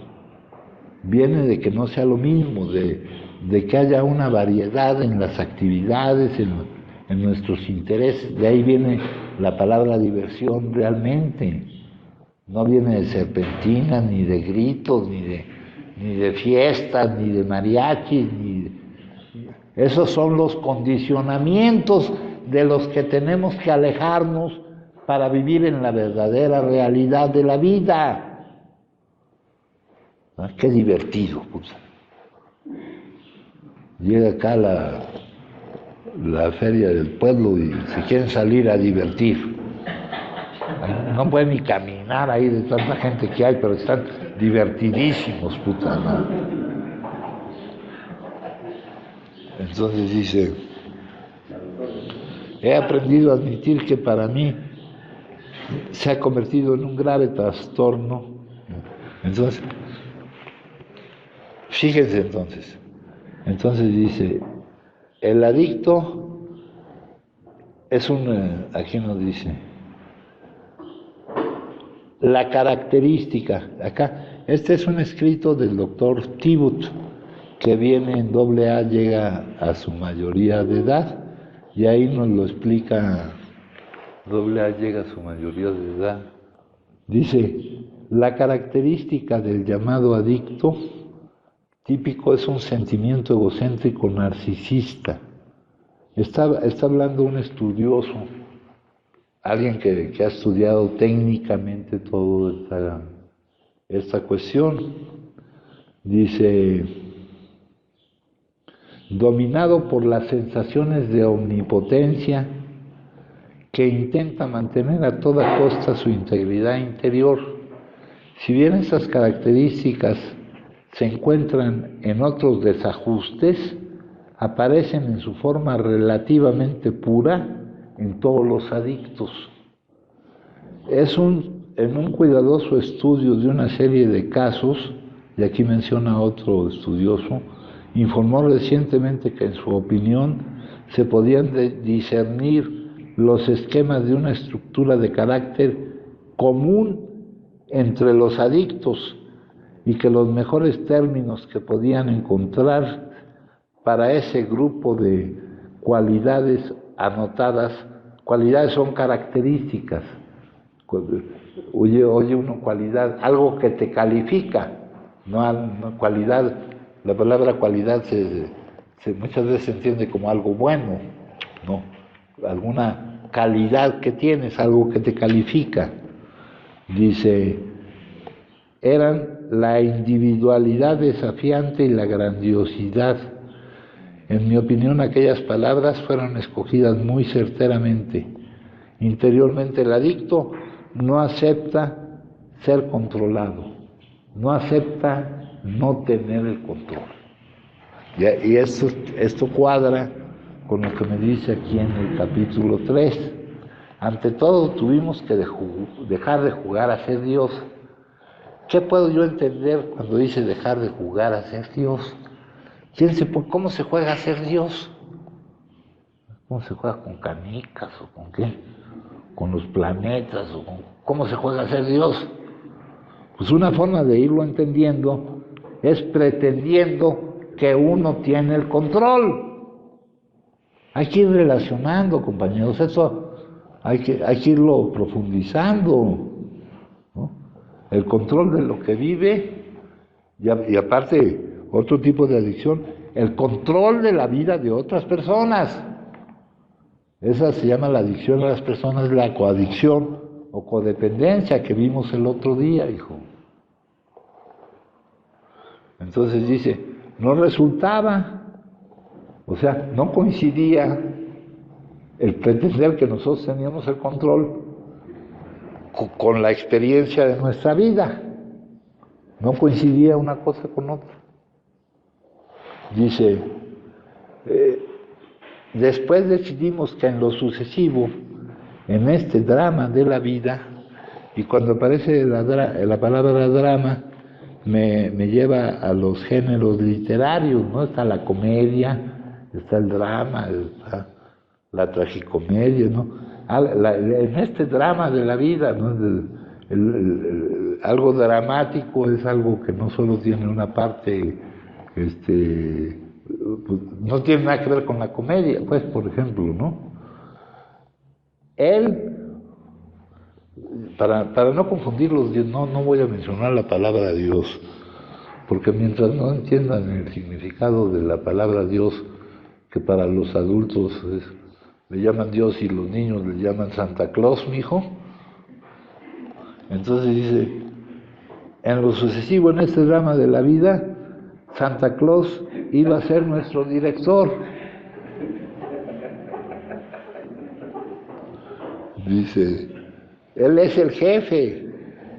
viene de que no sea lo mismo, de que haya una variedad en las actividades, en nuestros intereses. De ahí viene la palabra diversión realmente. No viene de serpentina, ni de gritos, ni de fiestas, ni de mariachis, esos son los condicionamientos de los que tenemos que alejarnos para vivir en la verdadera realidad de la vida. ¿Ah? Qué divertido, puta. Llega acá la feria del pueblo y se quieren salir a divertir. No pueden ni caminar ahí de tanta gente que hay, pero están divertidísimos, puta, ¿no? Entonces dice, he aprendido a admitir que para mí se ha convertido en un grave trastorno. Entonces, fíjense entonces dice, el adicto es aquí nos dice, la característica, acá, este es un escrito del doctor Tibut, que viene en AA, llega a su mayoría de edad, y ahí nos lo explica. AA llega a su mayoría de edad. Dice, la característica del llamado adicto típico es un sentimiento egocéntrico narcisista. Está hablando un estudioso, alguien que ha estudiado técnicamente toda esta cuestión. Dice, dominado por las sensaciones de omnipotencia, que intenta mantener a toda costa su integridad interior. Si bien esas características se encuentran en otros desajustes, aparecen en su forma relativamente pura en todos los adictos. En un cuidadoso estudio de una serie de casos, y aquí menciona otro estudioso, informó recientemente que en su opinión se podían discernir los esquemas de una estructura de carácter común entre los adictos y que los mejores términos que podían encontrar para ese grupo de cualidades anotadas, cualidades son características, oye uno cualidad, algo que te califica, no cualidad, la palabra cualidad muchas veces se entiende como algo bueno, no, alguna calidad que tienes, algo que te califica. Dice, eran la individualidad desafiante y la grandiosidad. En mi opinión, aquellas palabras fueron escogidas muy certeramente. Interiormente el adicto no acepta ser controlado, no acepta no tener el control. Y esto cuadra con lo que me dice aquí en el capítulo 3. Ante todo tuvimos que dejar de jugar a ser Dios. ¿Qué puedo yo entender cuando dice dejar de jugar a ser Dios? ¿Cómo se juega a ser Dios? ¿Cómo se juega con canicas o con qué? ¿Con los planetas? ¿Cómo se juega a ser Dios? Pues una forma de irlo entendiendo es pretendiendo que uno tiene el control. Hay que ir relacionando, compañeros, eso hay que irlo profundizando, ¿no? El control de lo que vive y aparte otro tipo de adicción, el control de la vida de otras personas. Esa se llama la adicción a las personas, la coadicción o codependencia que vimos el otro día, hijo. Entonces dice, no resultaba. O sea, no coincidía el pretender que nosotros teníamos el control con la experiencia de nuestra vida. No coincidía una cosa con otra. Dice, después decidimos que en lo sucesivo, en este drama de la vida, y cuando aparece la palabra drama, me lleva a los géneros literarios, ¿no? Está la comedia, está el drama, está la tragicomedia, ¿no? En este drama de la vida, ¿no? Algo dramático es algo que no solo tiene una parte, pues, no tiene nada que ver con la comedia, pues, por ejemplo, ¿no? Él, para no confundirlos, no voy a mencionar la palabra Dios, porque mientras no entiendan el significado de la palabra Dios, que para los adultos le llaman Dios y los niños le llaman Santa Claus, mijo. Entonces dice, en lo sucesivo, en este drama de la vida, Santa Claus iba a ser nuestro director. Dice, él es el jefe,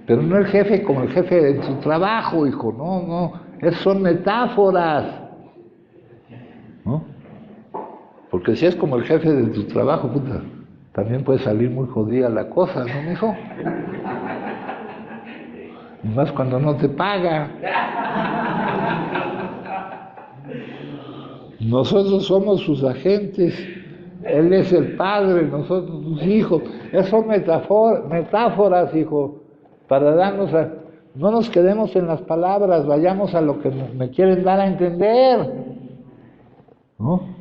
pero no el jefe como el jefe de su trabajo, hijo, no, esas son metáforas, ¿no? Porque si es como el jefe de tu trabajo, puta, también puede salir muy jodida la cosa, ¿no, mijo? Y más cuando no te paga. Nosotros somos sus agentes, él es el padre, nosotros sus hijos. Esas son metáforas, hijo. para darnos a... No nos quedemos en las palabras, vayamos a lo que me quieren dar a entender, ¿no?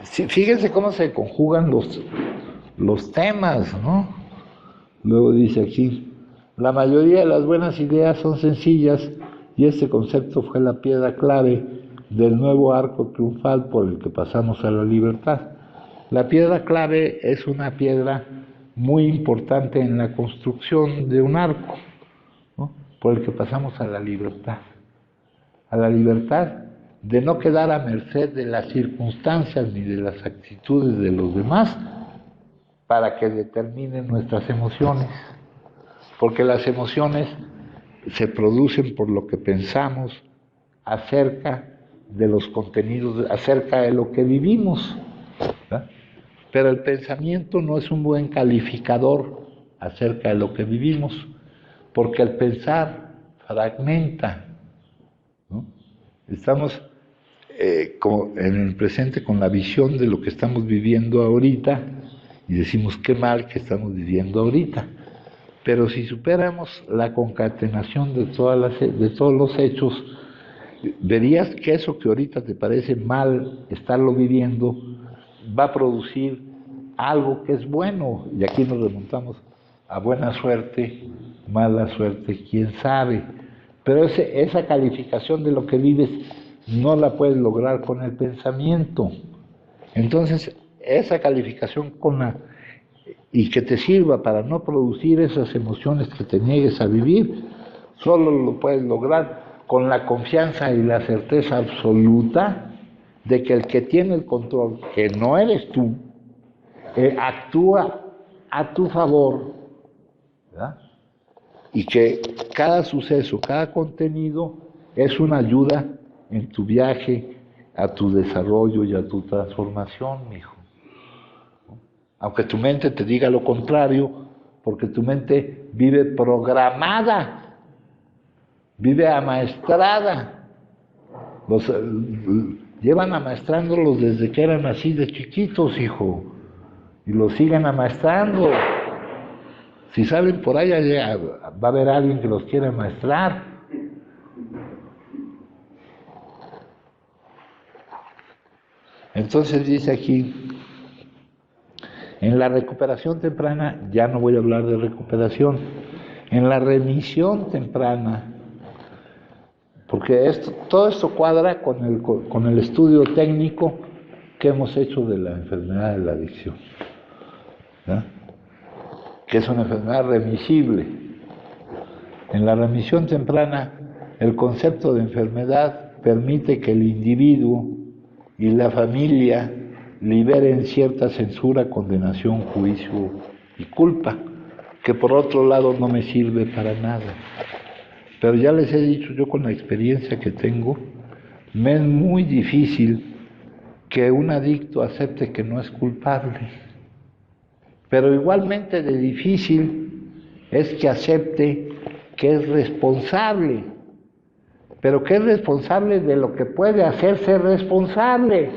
Sí, fíjense cómo se conjugan los temas, ¿no? Luego dice aquí, la mayoría de las buenas ideas son sencillas y este concepto fue la piedra clave del nuevo arco triunfal por el que pasamos a la libertad. La piedra clave es una piedra muy importante en la construcción de un arco, ¿no? Por el que pasamos a la libertad de no quedar a merced de las circunstancias ni de las actitudes de los demás para que determinen nuestras emociones, porque las emociones se producen por lo que pensamos acerca de los contenidos, acerca de lo que vivimos, ¿verdad? Pero el pensamiento no es un buen calificador acerca de lo que vivimos, porque el pensar fragmenta, ¿no? Estamos como en el presente con la visión de lo que estamos viviendo ahorita y decimos qué mal que estamos viviendo ahorita. Pero si superamos la concatenación de todos los hechos, verías que eso que ahorita te parece mal estarlo viviendo va a producir algo que es bueno. Y aquí nos remontamos a buena suerte, mala suerte, quién sabe. Pero esa calificación de lo que vives no la puedes lograr con el pensamiento. Entonces, esa calificación y que te sirva para no producir esas emociones que te niegues a vivir, solo lo puedes lograr con la confianza y la certeza absoluta de que el que tiene el control, que no eres tú, actúa a tu favor, ¿verdad? Y que cada suceso, cada contenido es una ayuda en tu viaje a tu desarrollo y a tu transformación, mijo. Aunque tu mente te diga lo contrario, porque tu mente vive programada, vive amaestrada. Llevan amaestrándolos desde que eran así de chiquitos, hijo, y los siguen amaestrando. Si salen por allá, va a haber alguien que los quiera amaestrar. Entonces dice aquí, en la recuperación temprana, ya no voy a hablar de recuperación, en la remisión temprana, porque todo esto cuadra con el estudio técnico que hemos hecho de la enfermedad de la adicción, ¿no? Que es una enfermedad remisible. En la remisión temprana, el concepto de enfermedad permite que el individuo y la familia liberen cierta censura, condenación, juicio y culpa, que por otro lado no me sirve para nada. Pero ya les he dicho yo con la experiencia que tengo, me es muy difícil que un adicto acepte que no es culpable. Pero igualmente de difícil es que acepte que es responsable, pero que es responsable de lo que puede hacerse responsable,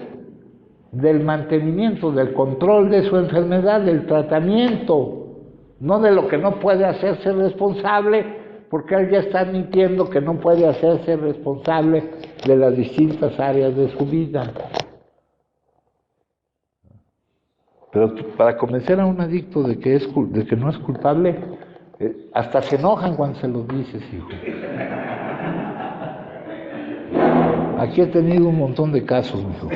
del mantenimiento, del control de su enfermedad, del tratamiento, no de lo que no puede hacerse responsable, porque él ya está admitiendo que no puede hacerse responsable de las distintas áreas de su vida. Pero para convencer a un adicto de que no es culpable, hasta se enojan cuando se lo dices, hijo. Aquí he tenido un montón de casos, mijo,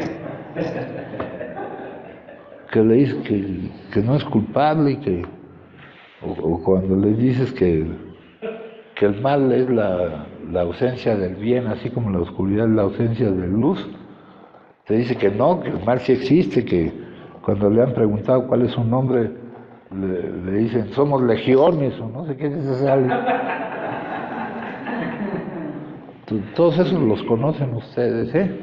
que le dices que no es culpable y o cuando le dices que el mal es la ausencia del bien, así como la oscuridad es la ausencia de luz, te dice que no, que el mal sí existe, que cuando le han preguntado cuál es su nombre, le dicen, somos legiones, o no sé qué dice alguien. Todos esos los conocen ustedes, ¿eh?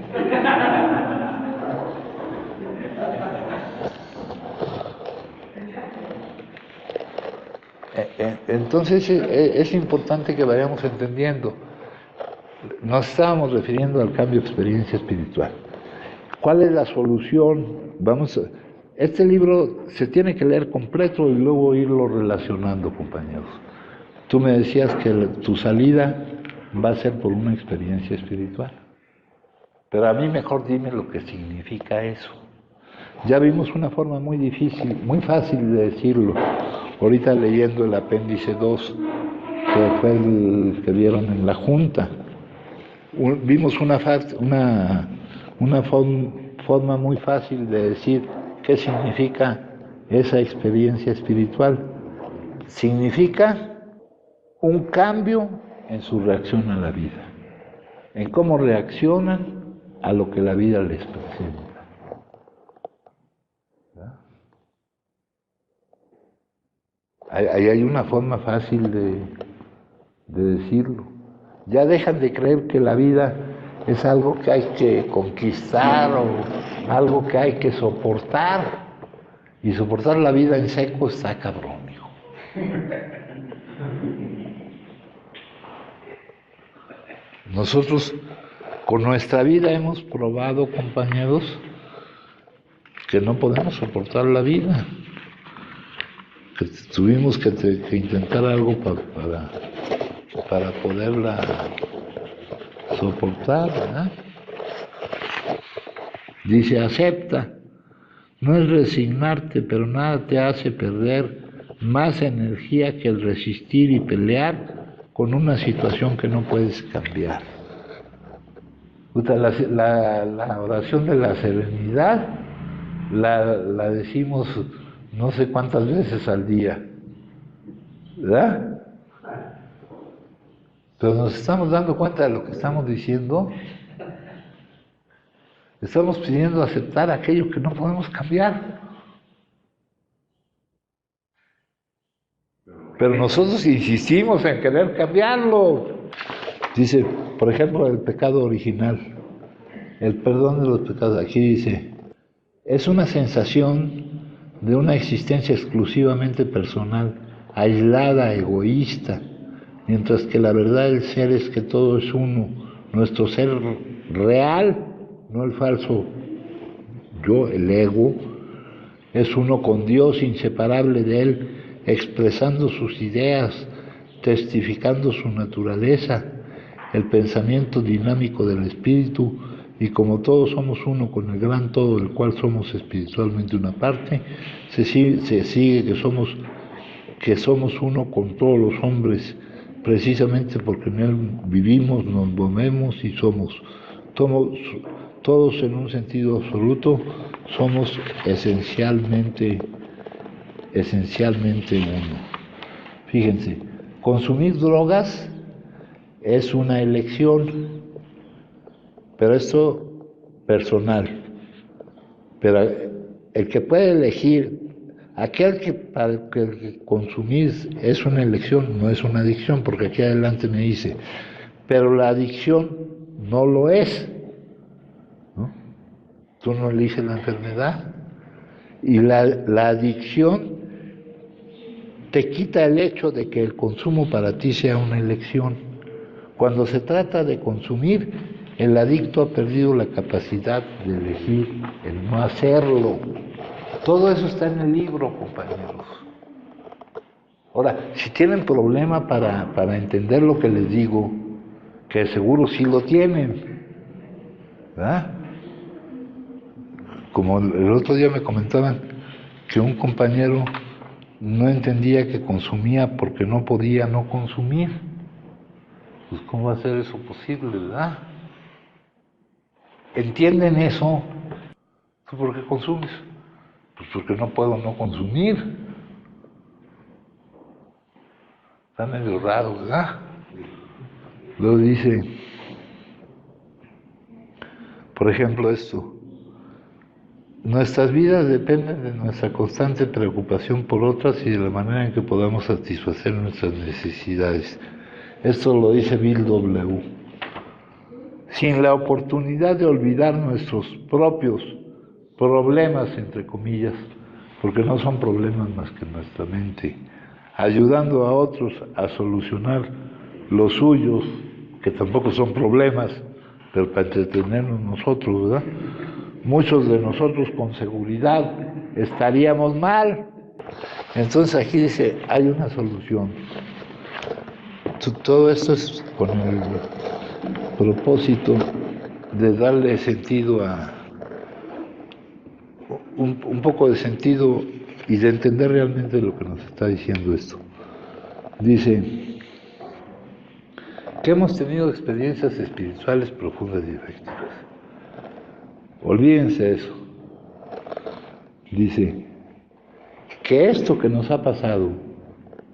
Entonces es importante que vayamos entendiendo. Nos estábamos refiriendo al cambio de experiencia espiritual. ¿Cuál es la solución? Este libro se tiene que leer completo y luego irlo relacionando, compañeros. Tú me decías que tu salida va a ser por una experiencia espiritual. Pero a mí mejor dime lo que significa eso. Ya vimos una forma muy difícil, muy fácil de decirlo. Ahorita leyendo el apéndice 2, que fue el que vieron en la Junta, vimos una forma muy fácil de decir qué significa esa experiencia espiritual. Significa un cambio en su reacción a la vida, en cómo reaccionan a lo que la vida les presenta. Ahí hay una forma fácil de decirlo. Ya dejan de creer que la vida es algo que hay que conquistar o algo que hay que soportar. Y soportar la vida en seco está cabrón, hijo. Nosotros con nuestra vida hemos probado, compañeros, que no podemos soportar la vida, que tuvimos que intentar algo para poderla soportar, ¿verdad? Dice, acepta, no es resignarte, pero nada te hace perder más energía que el resistir y pelear con una situación que no puedes cambiar. La oración de la serenidad la decimos no sé cuántas veces al día, ¿verdad? Pero nos estamos dando cuenta de lo que estamos diciendo. Estamos pidiendo aceptar aquello que no podemos cambiar. Pero nosotros insistimos en querer cambiarlo. Dice, por ejemplo, el pecado original, el perdón de los pecados. Aquí dice, es una sensación de una existencia exclusivamente personal, aislada, egoísta, mientras que la verdad del ser es que todo es uno, nuestro ser real, no el falso yo, el ego, es uno con Dios, inseparable de Él, expresando sus ideas, testificando su naturaleza, el pensamiento dinámico del espíritu, y como todos somos uno con el gran todo del cual somos espiritualmente una parte, se sigue que somos uno con todos los hombres, precisamente porque en Él vivimos, nos movemos y somos todos en un sentido absoluto, somos esencialmente uno. Fíjense, consumir drogas es una elección, pero esto personal. Pero el que puede elegir, aquel que para que consumir es una elección, no es una adicción, porque aquí adelante me dice, pero la adicción no lo es, ¿no? Tú no eliges la enfermedad, y la adicción te quita el hecho de que el consumo para ti sea una elección. Cuando se trata de consumir, el adicto ha perdido la capacidad de elegir el no hacerlo. Todo eso está en el libro, compañeros. Ahora, si tienen problema para entender lo que les digo, que seguro sí lo tienen, ¿verdad? Como el otro día me comentaban que un compañero no entendía que consumía porque no podía no consumir. Pues ¿cómo va a ser eso posible, verdad? ¿Entienden eso? ¿Tú por qué consumes? Pues porque no puedo no consumir. Está medio raro, ¿verdad? Luego dice, por ejemplo, esto. Nuestras vidas dependen de nuestra constante preocupación por otras y de la manera en que podamos satisfacer nuestras necesidades. Esto lo dice Bill W. Sin la oportunidad de olvidar nuestros propios problemas, entre comillas, porque no son problemas más que nuestra mente, ayudando a otros a solucionar los suyos, que tampoco son problemas, pero para entretenernos nosotros, ¿verdad? Muchos de nosotros con seguridad estaríamos mal. Entonces aquí dice, hay una solución. Todo esto es con el propósito de darle sentido un poco de sentido y de entender realmente lo que nos está diciendo esto. Dice que hemos tenido experiencias espirituales profundas y efectivas. Olvídense eso. Dice que esto que nos ha pasado,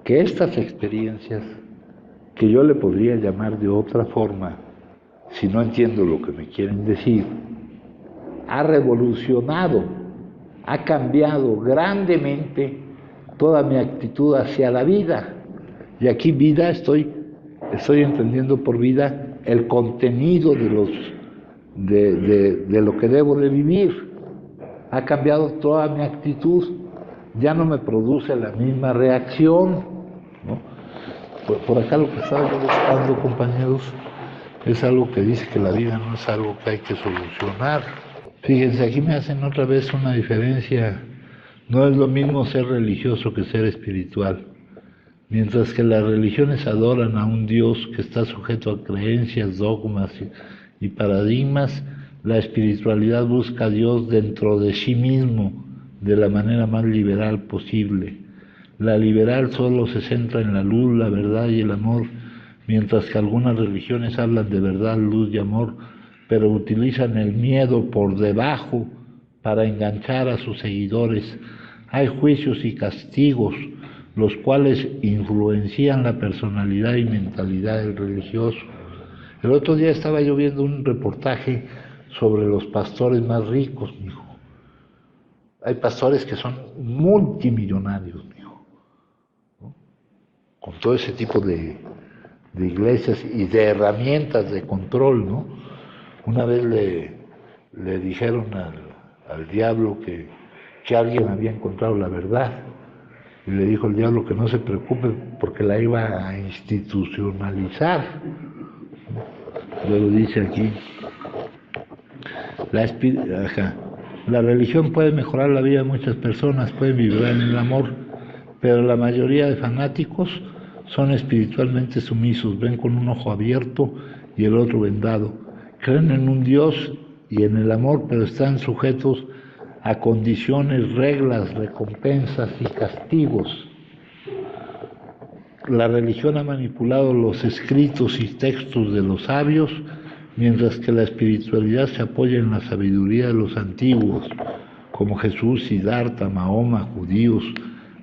que estas experiencias, que yo le podría llamar de otra forma, si no entiendo lo que me quieren decir, ha revolucionado, ha cambiado grandemente toda mi actitud hacia la vida. Y aquí vida estoy entendiendo por vida el contenido de lo que debo de vivir. Ha cambiado toda mi actitud, ya no me produce la misma reacción, ¿no? Por acá lo que estaba yo buscando, compañeros, es algo que dice que la vida no es algo que hay que solucionar. Fíjense, aquí me hacen otra vez una diferencia. No es lo mismo ser religioso que ser espiritual. Mientras que las religiones adoran a un Dios que está sujeto a creencias, dogmas y paradigmas, la espiritualidad busca a Dios dentro de sí mismo, de la manera más liberal posible. La liberal solo se centra en la luz, la verdad y el amor, mientras que algunas religiones hablan de verdad, luz y amor, pero utilizan el miedo por debajo para enganchar a sus seguidores. Hay juicios y castigos, los cuales influencian la personalidad y mentalidad del religioso. El otro día estaba yo viendo un reportaje sobre los pastores más ricos, mijo. Hay pastores que son multimillonarios, mijo, ¿no? Con todo ese tipo de iglesias y de herramientas de control, ¿no? Una vez le dijeron al diablo que alguien había encontrado la verdad. Y le dijo el diablo que no se preocupe porque la iba a institucionalizar. Luego dice aquí, la religión puede mejorar la vida de muchas personas, puede vibrar en el amor, pero la mayoría de fanáticos son espiritualmente sumisos, ven con un ojo abierto y el otro vendado. Creen en un Dios y en el amor, pero están sujetos a condiciones, reglas, recompensas y castigos. La religión ha manipulado los escritos y textos de los sabios, mientras que la espiritualidad se apoya en la sabiduría de los antiguos, como Jesús, Siddhartha, Mahoma, judíos,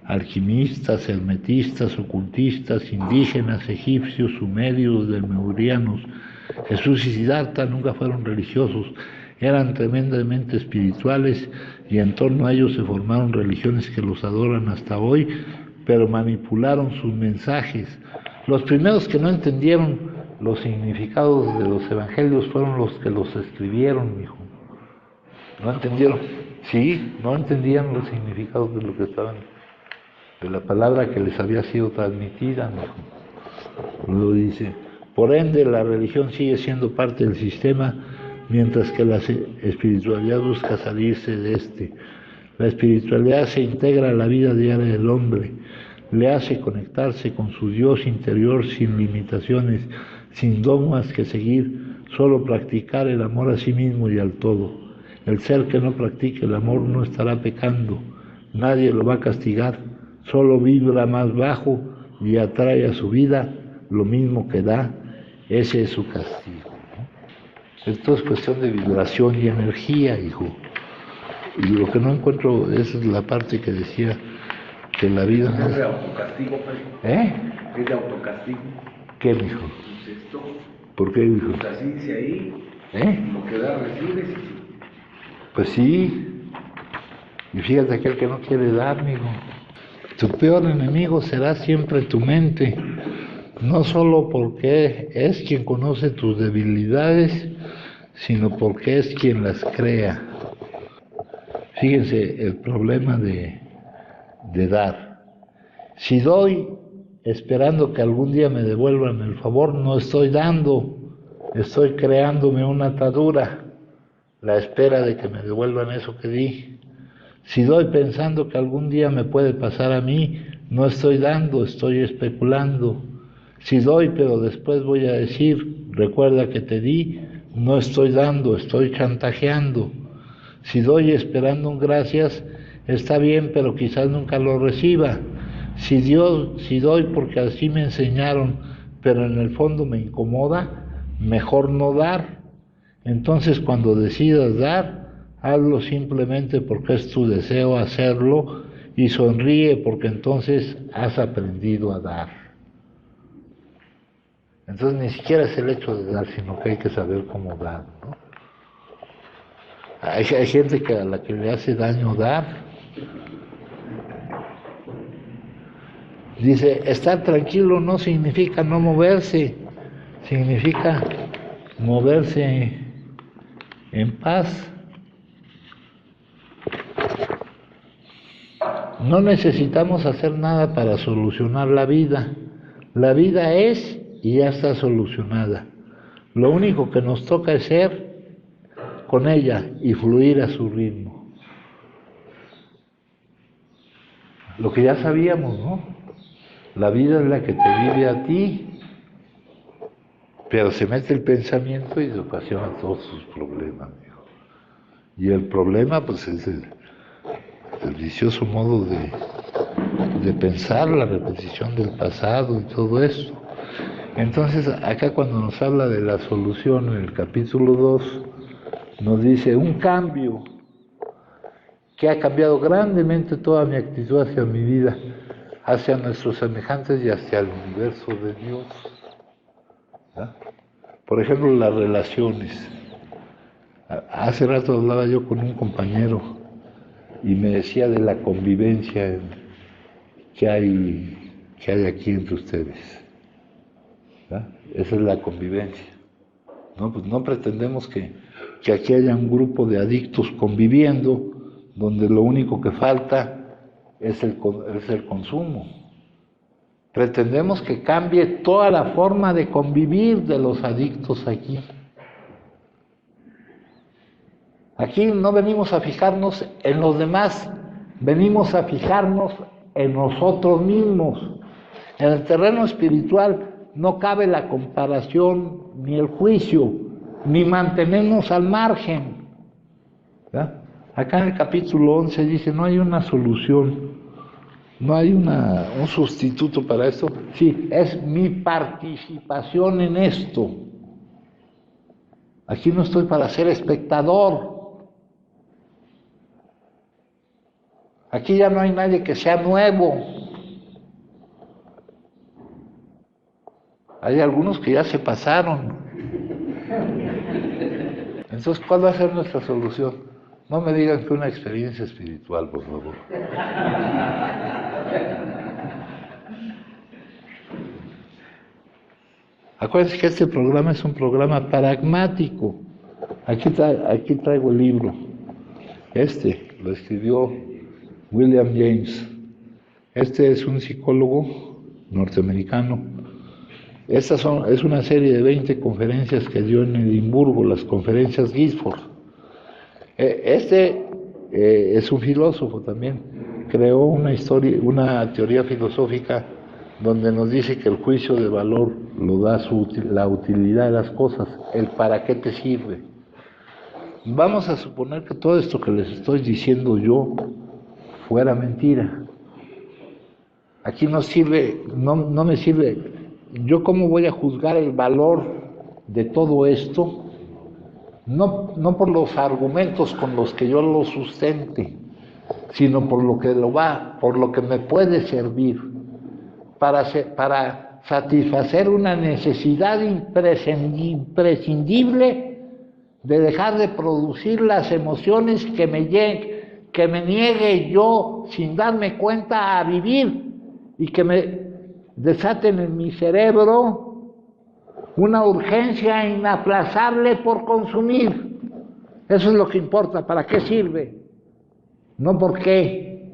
alquimistas, hermetistas, ocultistas, indígenas, egipcios, sumerios, lemurianos. Jesús y Siddhartha nunca fueron religiosos, eran tremendamente espirituales y en torno a ellos se formaron religiones que los adoran hasta hoy, pero manipularon sus mensajes. Los primeros que no entendieron los significados de los evangelios fueron los que los escribieron, hijo. No entendieron, sí, no entendían los significados de lo que estaban, de la palabra que les había sido transmitida, hijo. Luego dice, por ende la religión sigue siendo parte del sistema, mientras que la espiritualidad busca salirse de este. La espiritualidad se integra a la vida diaria del hombre, le hace conectarse con su Dios interior sin limitaciones, sin dogmas que seguir, solo practicar el amor a sí mismo y al todo. El ser que no practique el amor no estará pecando, nadie lo va a castigar, solo vibra más bajo y atrae a su vida lo mismo que da, ese es su castigo. Esto es cuestión de vibración y energía, hijo. Y lo que no encuentro es la parte que decía que la vida no es de autocastigo, pues. Es de autocastigo. ¿Qué, mijo? Pues esto. ¿Por qué, mijo? Pues así dice ahí. Lo que da, recibes. Pues sí. Y fíjate aquel que no quiere dar, mijo. Tu peor enemigo será siempre tu mente. No solo porque es quien conoce tus debilidades, sino porque es quien las crea. Fíjense el problema de dar. Si doy esperando que algún día me devuelvan el favor, no estoy dando, estoy creándome una atadura, la espera de que me devuelvan eso que di. Si doy pensando que algún día me puede pasar a mí, no estoy dando, estoy especulando. Si doy, pero después voy a decir, recuerda que te di, no estoy dando, estoy chantajeando. Si doy esperando un gracias, está bien, pero quizás nunca lo reciba. Si doy porque así me enseñaron, pero en el fondo me incomoda, mejor no dar. Entonces, cuando decidas dar, hazlo simplemente porque es tu deseo hacerlo y sonríe porque entonces has aprendido a dar. Entonces, ni siquiera es el hecho de dar, sino que hay que saber cómo dar, ¿no? Hay gente a la que le hace daño dar. Dice, estar tranquilo no significa no moverse, significa moverse en paz. No necesitamos hacer nada para solucionar la vida. La vida es y ya está solucionada. Lo único que nos toca es ser con ella y fluir a su ritmo. Lo que ya sabíamos, ¿no? La vida es la que te vive a ti, pero se mete el pensamiento y se ocasiona todos sus problemas, hijo. Y el problema, pues, es el vicioso modo de pensar, la repetición del pasado y todo eso. Entonces, acá cuando nos habla de la solución en el capítulo 2, nos dice un cambio que ha cambiado grandemente toda mi actitud hacia mi vida, hacia nuestros semejantes y hacia el universo de Dios. ¿Ah? Por ejemplo, las relaciones. Hace rato hablaba yo con un compañero y me decía de la convivencia que hay aquí entre ustedes. ¿Ah? Esa es la convivencia. No, pues no pretendemos que aquí haya un grupo de adictos conviviendo, donde lo único que falta es el consumo. Pretendemos que cambie toda la forma de convivir de los adictos aquí. Aquí no venimos a fijarnos en los demás, venimos a fijarnos en nosotros mismos. En el terreno espiritual no cabe la comparación ni el juicio, ni mantenernos al margen. ¿Verdad? Acá en el capítulo 11 dice, no hay una solución, no hay un sustituto para esto. Sí, es mi participación en esto. Aquí no estoy para ser espectador. Aquí ya no hay nadie que sea nuevo. Hay algunos que ya se pasaron. Entonces, ¿cuál va a ser nuestra solución? No me digan que una experiencia espiritual, por favor. Acuérdense que este programa es un programa pragmático. Aquí traigo el libro. Lo escribió William James. Este es un psicólogo norteamericano. Es una serie de 20 conferencias que dio en Edimburgo, las conferencias Gifford. Es un filósofo también. Creó una teoría filosófica donde nos dice que el juicio de valor lo da la utilidad de las cosas, el para qué te sirve. Vamos a suponer que todo esto que les estoy diciendo yo fuera mentira. Aquí no me sirve. ¿Yo cómo voy a juzgar el valor de todo esto? No por los argumentos con los que yo lo sustente, sino por lo que me puede servir para satisfacer una necesidad imprescindible de dejar de producir las emociones que me niegue yo sin darme cuenta a vivir y que me desaten en mi cerebro una urgencia inaplazable por consumir. Eso es lo que importa, ¿para qué sirve? No por qué.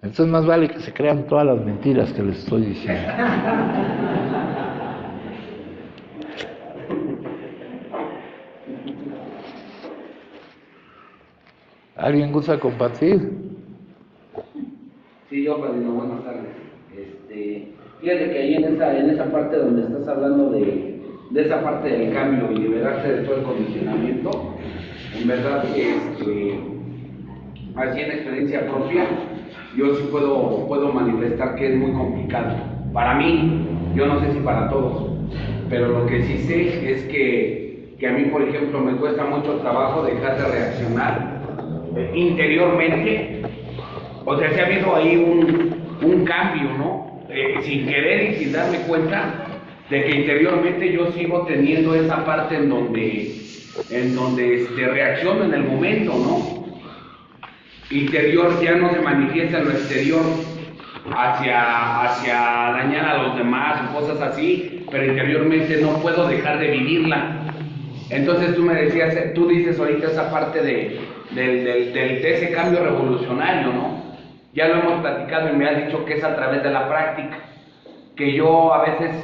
Entonces más vale que se crean todas las mentiras que les estoy diciendo. ¿Alguien gusta compartir? Sí, yo, padrino, buenas tardes. Fíjate que ahí en esa parte donde estás hablando de esa parte del cambio y liberarse de todo el condicionamiento, en verdad que así en experiencia propia, yo sí puedo manifestar que es muy complicado. Para mí, yo no sé si para todos, pero lo que sí sé es que a mí, por ejemplo, me cuesta mucho trabajo dejar de reaccionar interiormente. O sea, sí ha habido ahí un cambio, ¿no? Sin querer y sin darme cuenta de que interiormente yo sigo teniendo esa parte en donde reacciono en el momento, ¿no? Interior ya no se manifiesta en lo exterior hacia dañar a los demás o cosas así, pero interiormente no puedo dejar de vivirla. Entonces tú me decías, tú dices ahorita esa parte de ese cambio revolucionario, ¿no? Ya lo hemos platicado y me has dicho que es a través de la práctica, que yo a veces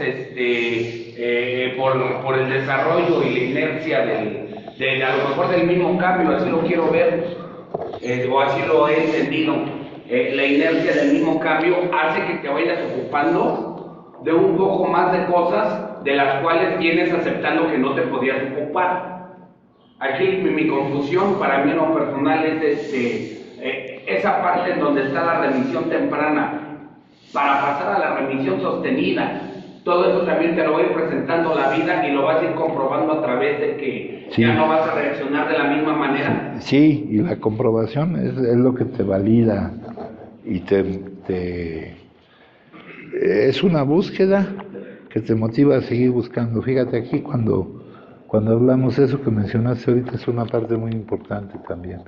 por el desarrollo y la inercia a lo mejor del mismo cambio, así lo quiero ver, o así lo he entendido, la inercia del mismo cambio hace que te vayas ocupando de un poco más de cosas de las cuales vienes aceptando que no te podías ocupar. Aquí mi confusión para mí en lo personal es esa parte en donde está la remisión temprana para pasar a la remisión sostenida. Todo eso también te lo voy presentando la vida y lo vas a ir comprobando a través de que sí, ya no vas a reaccionar de la misma manera. Sí, y la comprobación es lo que te valida y es una búsqueda que te motiva a seguir buscando. Fíjate aquí cuando hablamos de eso que mencionaste ahorita es una parte muy importante también.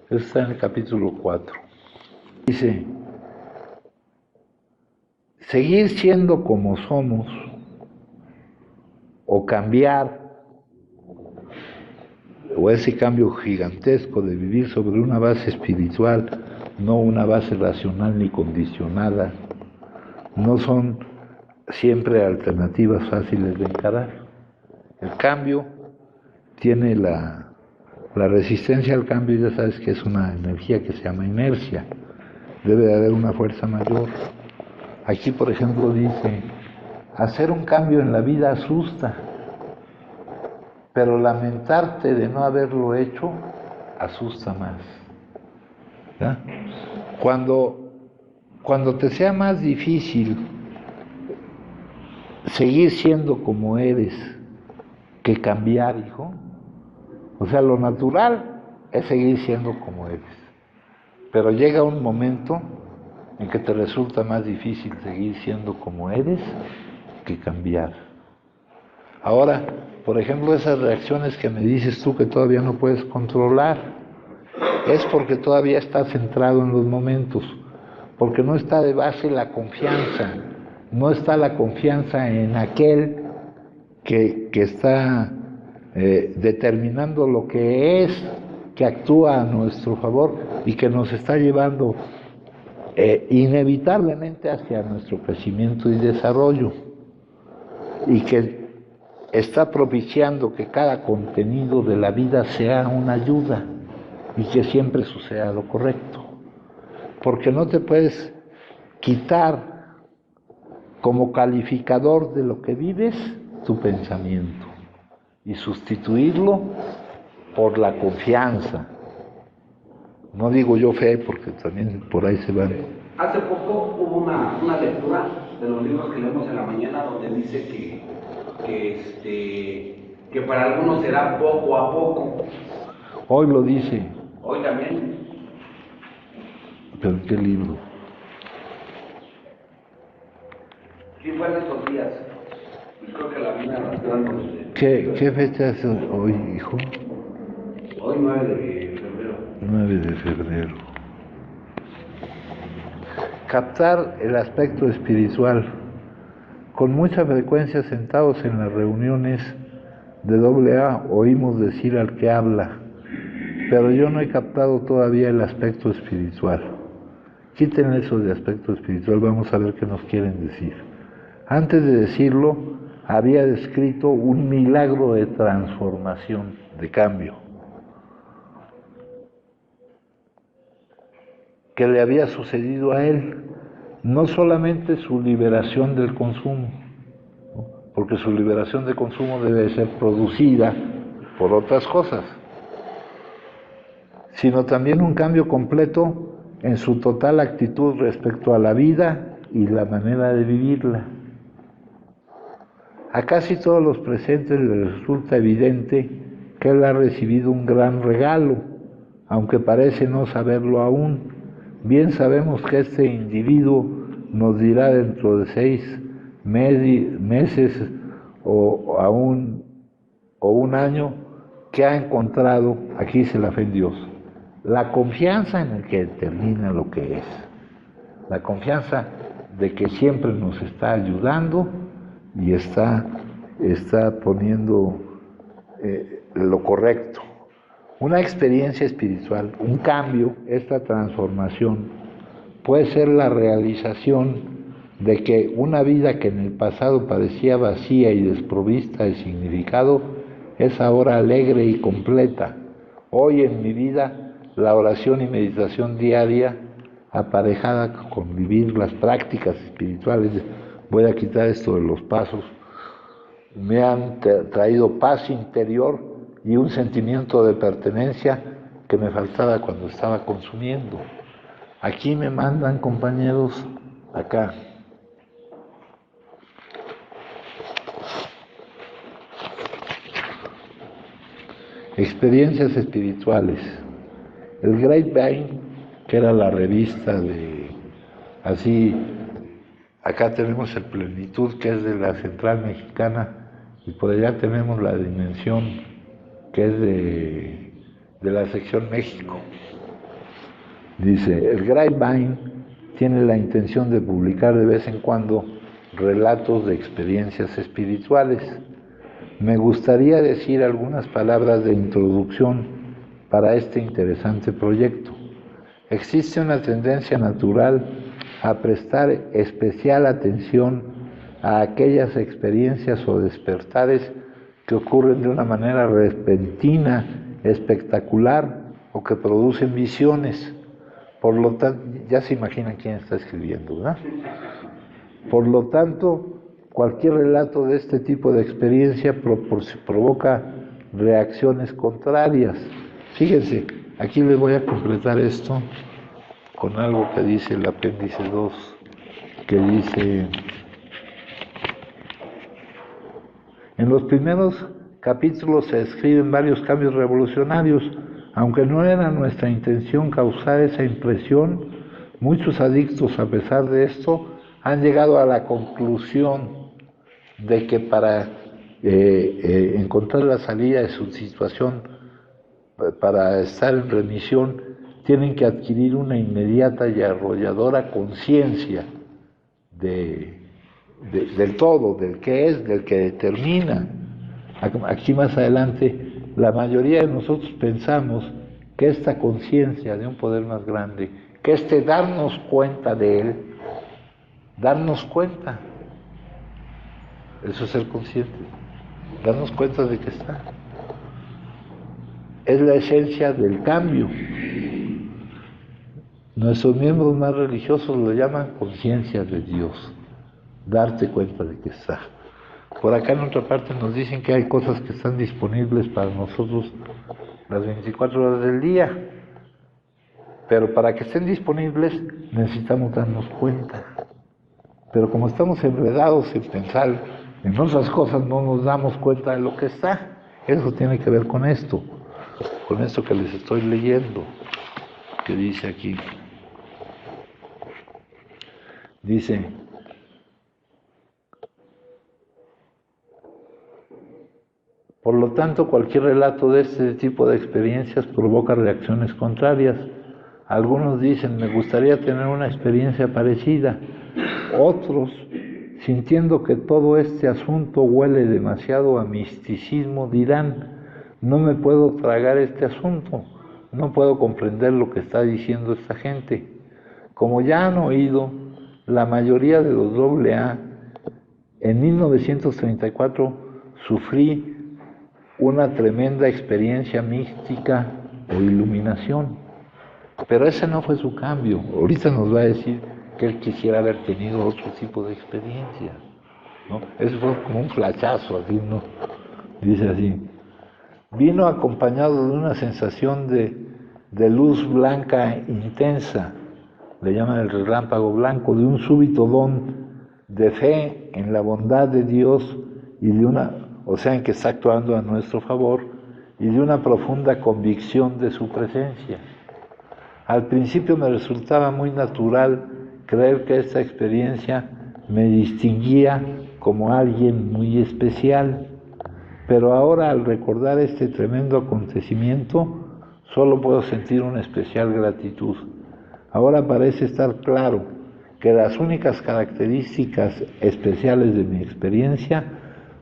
Eso está en el capítulo 4. Dice, seguir siendo como somos o cambiar, o ese cambio gigantesco de vivir sobre una base espiritual, no una base racional ni condicionada, no son siempre alternativas fáciles de encarar. El cambio tiene la resistencia al cambio, ya sabes que es una energía que se llama inercia, debe de haber una fuerza mayor. Aquí, por ejemplo, dice, hacer un cambio en la vida asusta, pero lamentarte de no haberlo hecho asusta más. ¿Ya? Cuando te sea más difícil seguir siendo como eres que cambiar, hijo, o sea, lo natural es seguir siendo como eres, pero llega un momento en que te resulta más difícil seguir siendo como eres que cambiar. Ahora, por ejemplo, esas reacciones que me dices tú que todavía no puedes controlar, es porque todavía estás centrado en los momentos, porque no está de base la confianza, no está la confianza en aquel que está determinando lo que es, que actúa a nuestro favor y que nos está llevando inevitablemente hacia nuestro crecimiento y desarrollo, y que está propiciando que cada contenido de la vida sea una ayuda y que siempre suceda lo correcto, porque no te puedes quitar como calificador de lo que vives tu pensamiento y sustituirlo por la confianza. No digo yo fe, porque también por ahí se van. Hace poco hubo una lectura de los libros que leemos en la mañana donde dice que para algunos será poco a poco. Hoy lo dice. Hoy también. ¿Pero qué libro? Sí, fue en estos días. Creo que la mina arrastrando. ¿Qué fecha es hoy, hijo? Hoy 9 de febrero. 9 de febrero. Captar el aspecto espiritual. Con mucha frecuencia sentados en las reuniones de AA oímos decir al que habla, pero yo no he captado todavía el aspecto espiritual. Quiten eso de aspecto espiritual, vamos a ver qué nos quieren decir. Antes de decirlo, había descrito un milagro de transformación, de cambio, que le había sucedido a él no solamente su liberación del consumo, ¿no? Porque su liberación de consumo debe ser producida por otras cosas, sino también un cambio completo en su total actitud respecto a la vida y la manera de vivirla. A casi todos los presentes les resulta evidente que él ha recibido un gran regalo, aunque parece no saberlo aún. Bien sabemos que este individuo nos dirá dentro de 6 meses o un año que ha encontrado, aquí se la fe en Dios, la confianza en el que determina lo que es, la confianza de que siempre nos está ayudando y está poniendo lo correcto. Una experiencia espiritual, un cambio, esta transformación, puede ser la realización de que una vida que en el pasado parecía vacía y desprovista de significado, es ahora alegre y completa. Hoy en mi vida, la oración y meditación diaria, aparejada con vivir las prácticas espirituales, voy a quitar esto de los pasos, me han traído paz interior y un sentimiento de pertenencia que me faltaba cuando estaba consumiendo. Aquí me mandan, compañeros, acá. Experiencias espirituales. El Grapevine, que era la revista acá tenemos el Plenitud, que es de la Central Mexicana, y por allá tenemos la Dimensión, que es de la sección México. Dice, el Grapevine tiene la intención de publicar de vez en cuando relatos de experiencias espirituales. Me gustaría decir algunas palabras de introducción para este interesante proyecto. Existe una tendencia natural a prestar especial atención a aquellas experiencias o despertares que ocurren de una manera repentina, espectacular o que producen visiones. Por lo tanto, ya se imaginan quién está escribiendo, ¿verdad? Por lo tanto, cualquier relato de este tipo de experiencia provoca reacciones contrarias. Fíjense, aquí les voy a completar esto con algo que dice el apéndice 2, que dice: en los primeros capítulos se describen varios cambios revolucionarios. Aunque no era nuestra intención causar esa impresión, muchos adictos, a pesar de esto, han llegado a la conclusión de que para encontrar la salida de su situación, para estar en remisión, tienen que adquirir una inmediata y arrolladora conciencia del todo, del que es, del que determina. Aquí más adelante, la mayoría de nosotros pensamos que esta conciencia de un poder más grande, que darnos cuenta de él, darnos cuenta, eso es ser consciente, darnos cuenta de que está, es la esencia del cambio. Nuestros miembros más religiosos lo llaman conciencia de Dios, darte cuenta de que está. Por acá en otra parte nos dicen que hay cosas que están disponibles para nosotros las 24 horas del día, pero para que estén disponibles necesitamos darnos cuenta. Pero como estamos enredados en pensar en otras cosas, no nos damos cuenta de lo que está. Eso tiene que ver con esto que les estoy leyendo, que dice aquí. Dice: por lo tanto, cualquier relato de este tipo de experiencias provoca reacciones contrarias. Algunos dicen, me gustaría tener una experiencia parecida. Otros, sintiendo que todo este asunto huele demasiado a misticismo, dirán, no me puedo tragar este asunto, no puedo comprender lo que está diciendo esta gente. Como ya han oído, la mayoría de los AA, en 1934 sufrí una tremenda experiencia mística o iluminación, pero ese no fue su cambio. Ahorita nos va a decir que él quisiera haber tenido otro tipo de experiencia, ¿no? Eso fue como un flachazo, así, ¿no? Dice así: vino acompañado de una sensación de luz blanca intensa, le llaman el relámpago blanco, de un súbito don de fe en la bondad de Dios y de una, o sea, en que está actuando a nuestro favor, y de una profunda convicción de su presencia. Al principio me resultaba muy natural creer que esta experiencia me distinguía como alguien muy especial, pero ahora, al recordar este tremendo acontecimiento, solo puedo sentir una especial gratitud. Ahora parece estar claro que las únicas características especiales de mi experiencia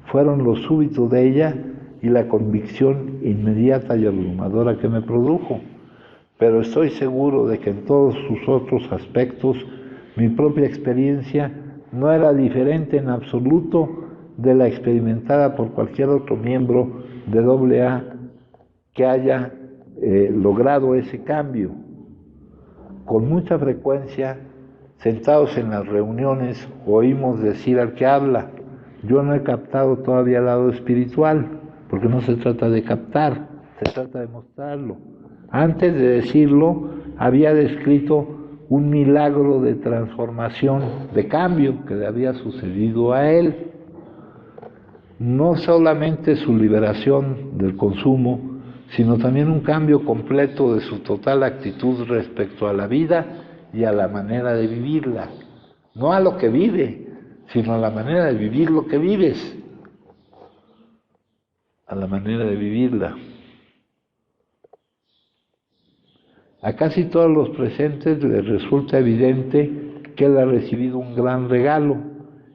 fueron lo súbito de ella y la convicción inmediata y abrumadora que me produjo. Pero estoy seguro de que en todos sus otros aspectos mi propia experiencia no era diferente en absoluto de la experimentada por cualquier otro miembro de AA que haya logrado ese cambio. Con mucha frecuencia, sentados en las reuniones, oímos decir al que habla: yo no he captado todavía el lado espiritual, porque no se trata de captar, se trata de mostrarlo. Antes de decirlo, había descrito un milagro de transformación, de cambio que le había sucedido a él. No solamente su liberación del consumo, sino también un cambio completo de su total actitud respecto a la vida y a la manera de vivirla. No a lo que vive, sino a la manera de vivir lo que vives. A la manera de vivirla. A casi todos los presentes les resulta evidente que él ha recibido un gran regalo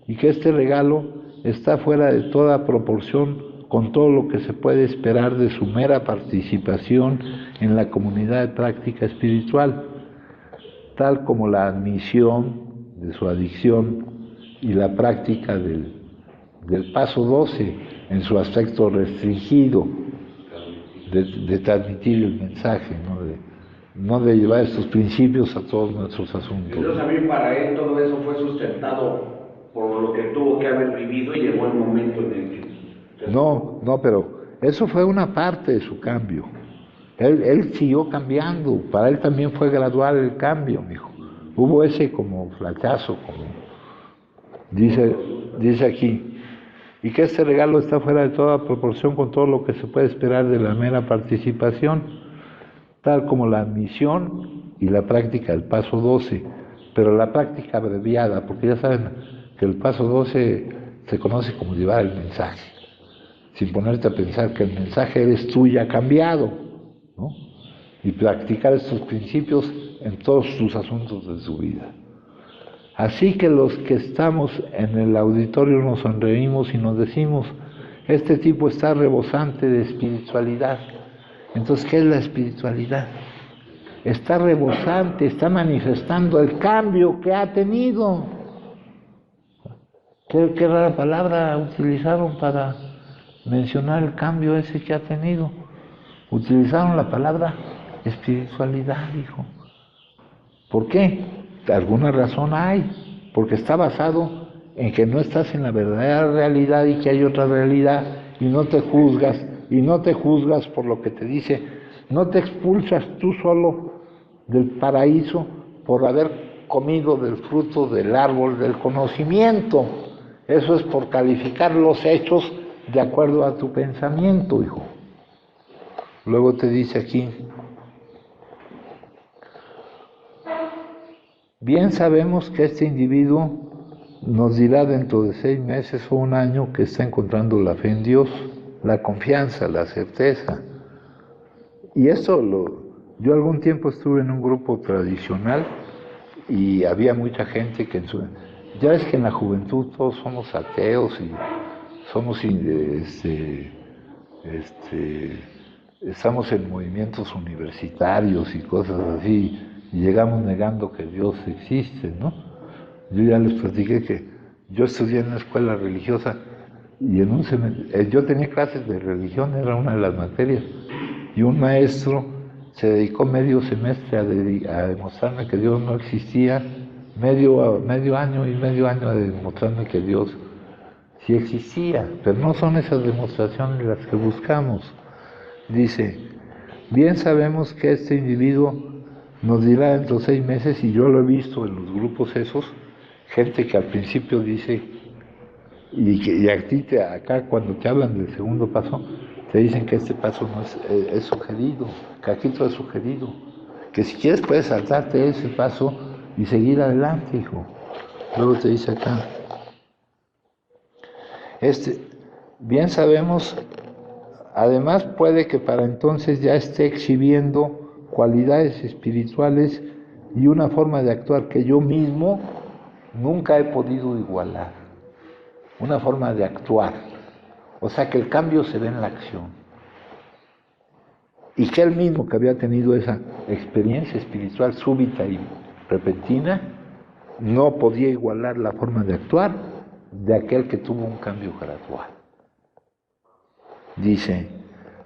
y que este regalo está fuera de toda proporción con todo lo que se puede esperar de su mera participación en la comunidad de práctica espiritual, tal como la admisión de su adicción y la práctica del paso 12 en su aspecto restringido de transmitir el mensaje, no de llevar estos principios a todos nuestros asuntos. Entonces también para él todo eso fue sustentado por lo que tuvo que haber vivido y llegó el momento en el que... No, pero eso fue una parte de su cambio. Él siguió cambiando, para él también fue gradual el cambio, mijo. Hubo ese como flachazo, como dice aquí, y que este regalo está fuera de toda proporción con todo lo que se puede esperar de la mera participación, tal como la admisión y la práctica del paso 12, pero la práctica abreviada, porque ya saben que el paso 12 se conoce como llevar el mensaje, sin ponerte a pensar que el mensaje eres tú ya cambiado, ¿no? Y practicar estos principios en todos tus asuntos de tu vida. Así que los que estamos en el auditorio nos sonreímos y nos decimos: este tipo está rebosante de espiritualidad. Entonces, ¿qué es la espiritualidad? Está rebosante, está manifestando el cambio que ha tenido. Qué rara palabra utilizaron para mencionar el cambio ese que ha tenido. Utilizaron la palabra espiritualidad, hijo. ¿Por qué? Alguna razón hay, porque está basado en que no estás en la verdadera realidad y que hay otra realidad, y no te juzgas por lo que te dice, no te expulsas tú solo del paraíso por haber comido del fruto del árbol del conocimiento. Eso es por calificar los hechos de acuerdo a tu pensamiento, hijo. Luego te dice aquí: bien sabemos que este individuo nos dirá dentro de 6 meses o un año que está encontrando la fe en Dios, la confianza, la certeza. Y eso yo algún tiempo estuve en un grupo tradicional y había mucha gente que ya ves que en la juventud todos somos ateos y somos estamos en movimientos universitarios y cosas así, y llegamos negando que Dios existe, ¿no? Yo ya les platiqué que yo estudié en una escuela religiosa y yo tenía clases de religión, era una de las materias, y un maestro se dedicó medio semestre a demostrarme que Dios no existía medio año demostrando que Dios sí existía, pero no son esas demostraciones las que buscamos. Dice, bien sabemos que este individuo nos dirá dentro de 6 meses, y yo lo he visto en los grupos esos, gente que al principio dice, y a ti acá cuando te hablan del segundo paso, te dicen que este paso no es sugerido, que aquí todo es sugerido, que si quieres puedes saltarte ese paso y seguir adelante, hijo. Luego te dice acá, bien sabemos, además puede que para entonces ya esté exhibiendo cualidades espirituales y una forma de actuar que yo mismo nunca he podido igualar, una forma de actuar, o sea que el cambio se ve en la acción, y que él mismo que había tenido esa experiencia espiritual súbita y repentina, no podía igualar la forma de actuar de aquel que tuvo un cambio gradual. Dice,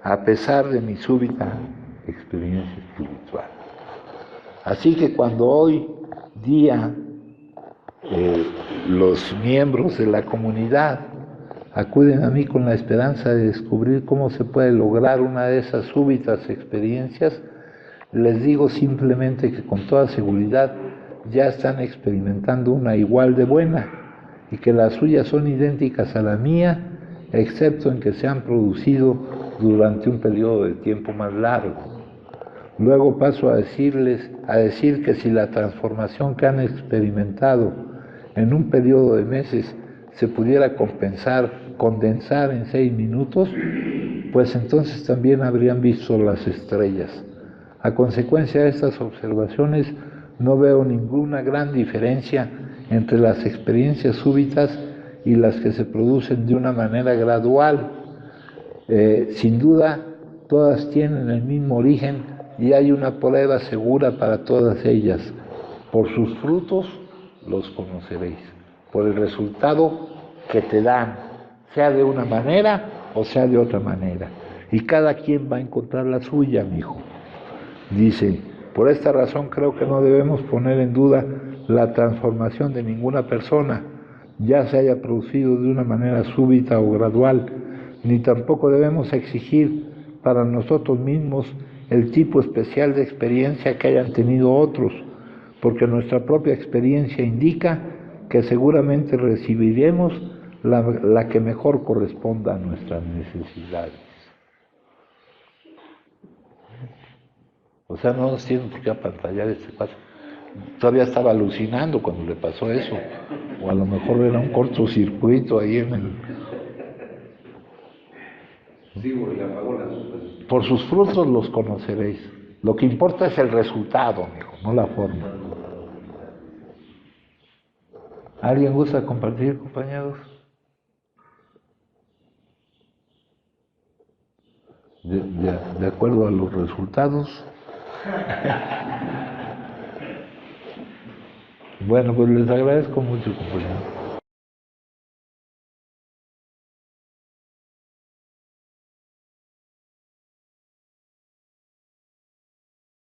a pesar de mi súbita experiencia espiritual. Así que cuando hoy día los miembros de la comunidad acuden a mí con la esperanza de descubrir cómo se puede lograr una de esas súbitas experiencias, les digo simplemente que con toda seguridad ya están experimentando una igual de buena y que las suyas son idénticas a la mía, excepto en que se han producido durante un periodo de tiempo más largo. Luego paso a decir que si la transformación que han experimentado en un periodo de meses se pudiera condensar en 6 minutos, pues entonces también habrían visto las estrellas. A consecuencia de estas observaciones, no veo ninguna gran diferencia entre las experiencias súbitas y las que se producen de una manera gradual. Sin duda, todas tienen el mismo origen y hay una prueba segura para todas ellas. Por sus frutos los conoceréis, por el resultado que te dan, sea de una manera o sea de otra manera. Y cada quien va a encontrar la suya, mi hijo. Dice, por esta razón creo que no debemos poner en duda la transformación de ninguna persona, ya se haya producido de una manera súbita o gradual, ni tampoco debemos exigir para nosotros mismos el tipo especial de experiencia que hayan tenido otros, porque nuestra propia experiencia indica que seguramente recibiremos la que mejor corresponda a nuestras necesidades. O sea, no nos tienen por qué apantallar este paso. Todavía estaba alucinando cuando le pasó eso, o a lo mejor era un cortocircuito ahí en el... Sí, porque apagó la luz. Por sus frutos los conoceréis. Lo que importa es el resultado, mijo, no la forma. ¿Alguien gusta compartir, compañeros? De acuerdo a los resultados. Bueno, pues les agradezco mucho, compañeros.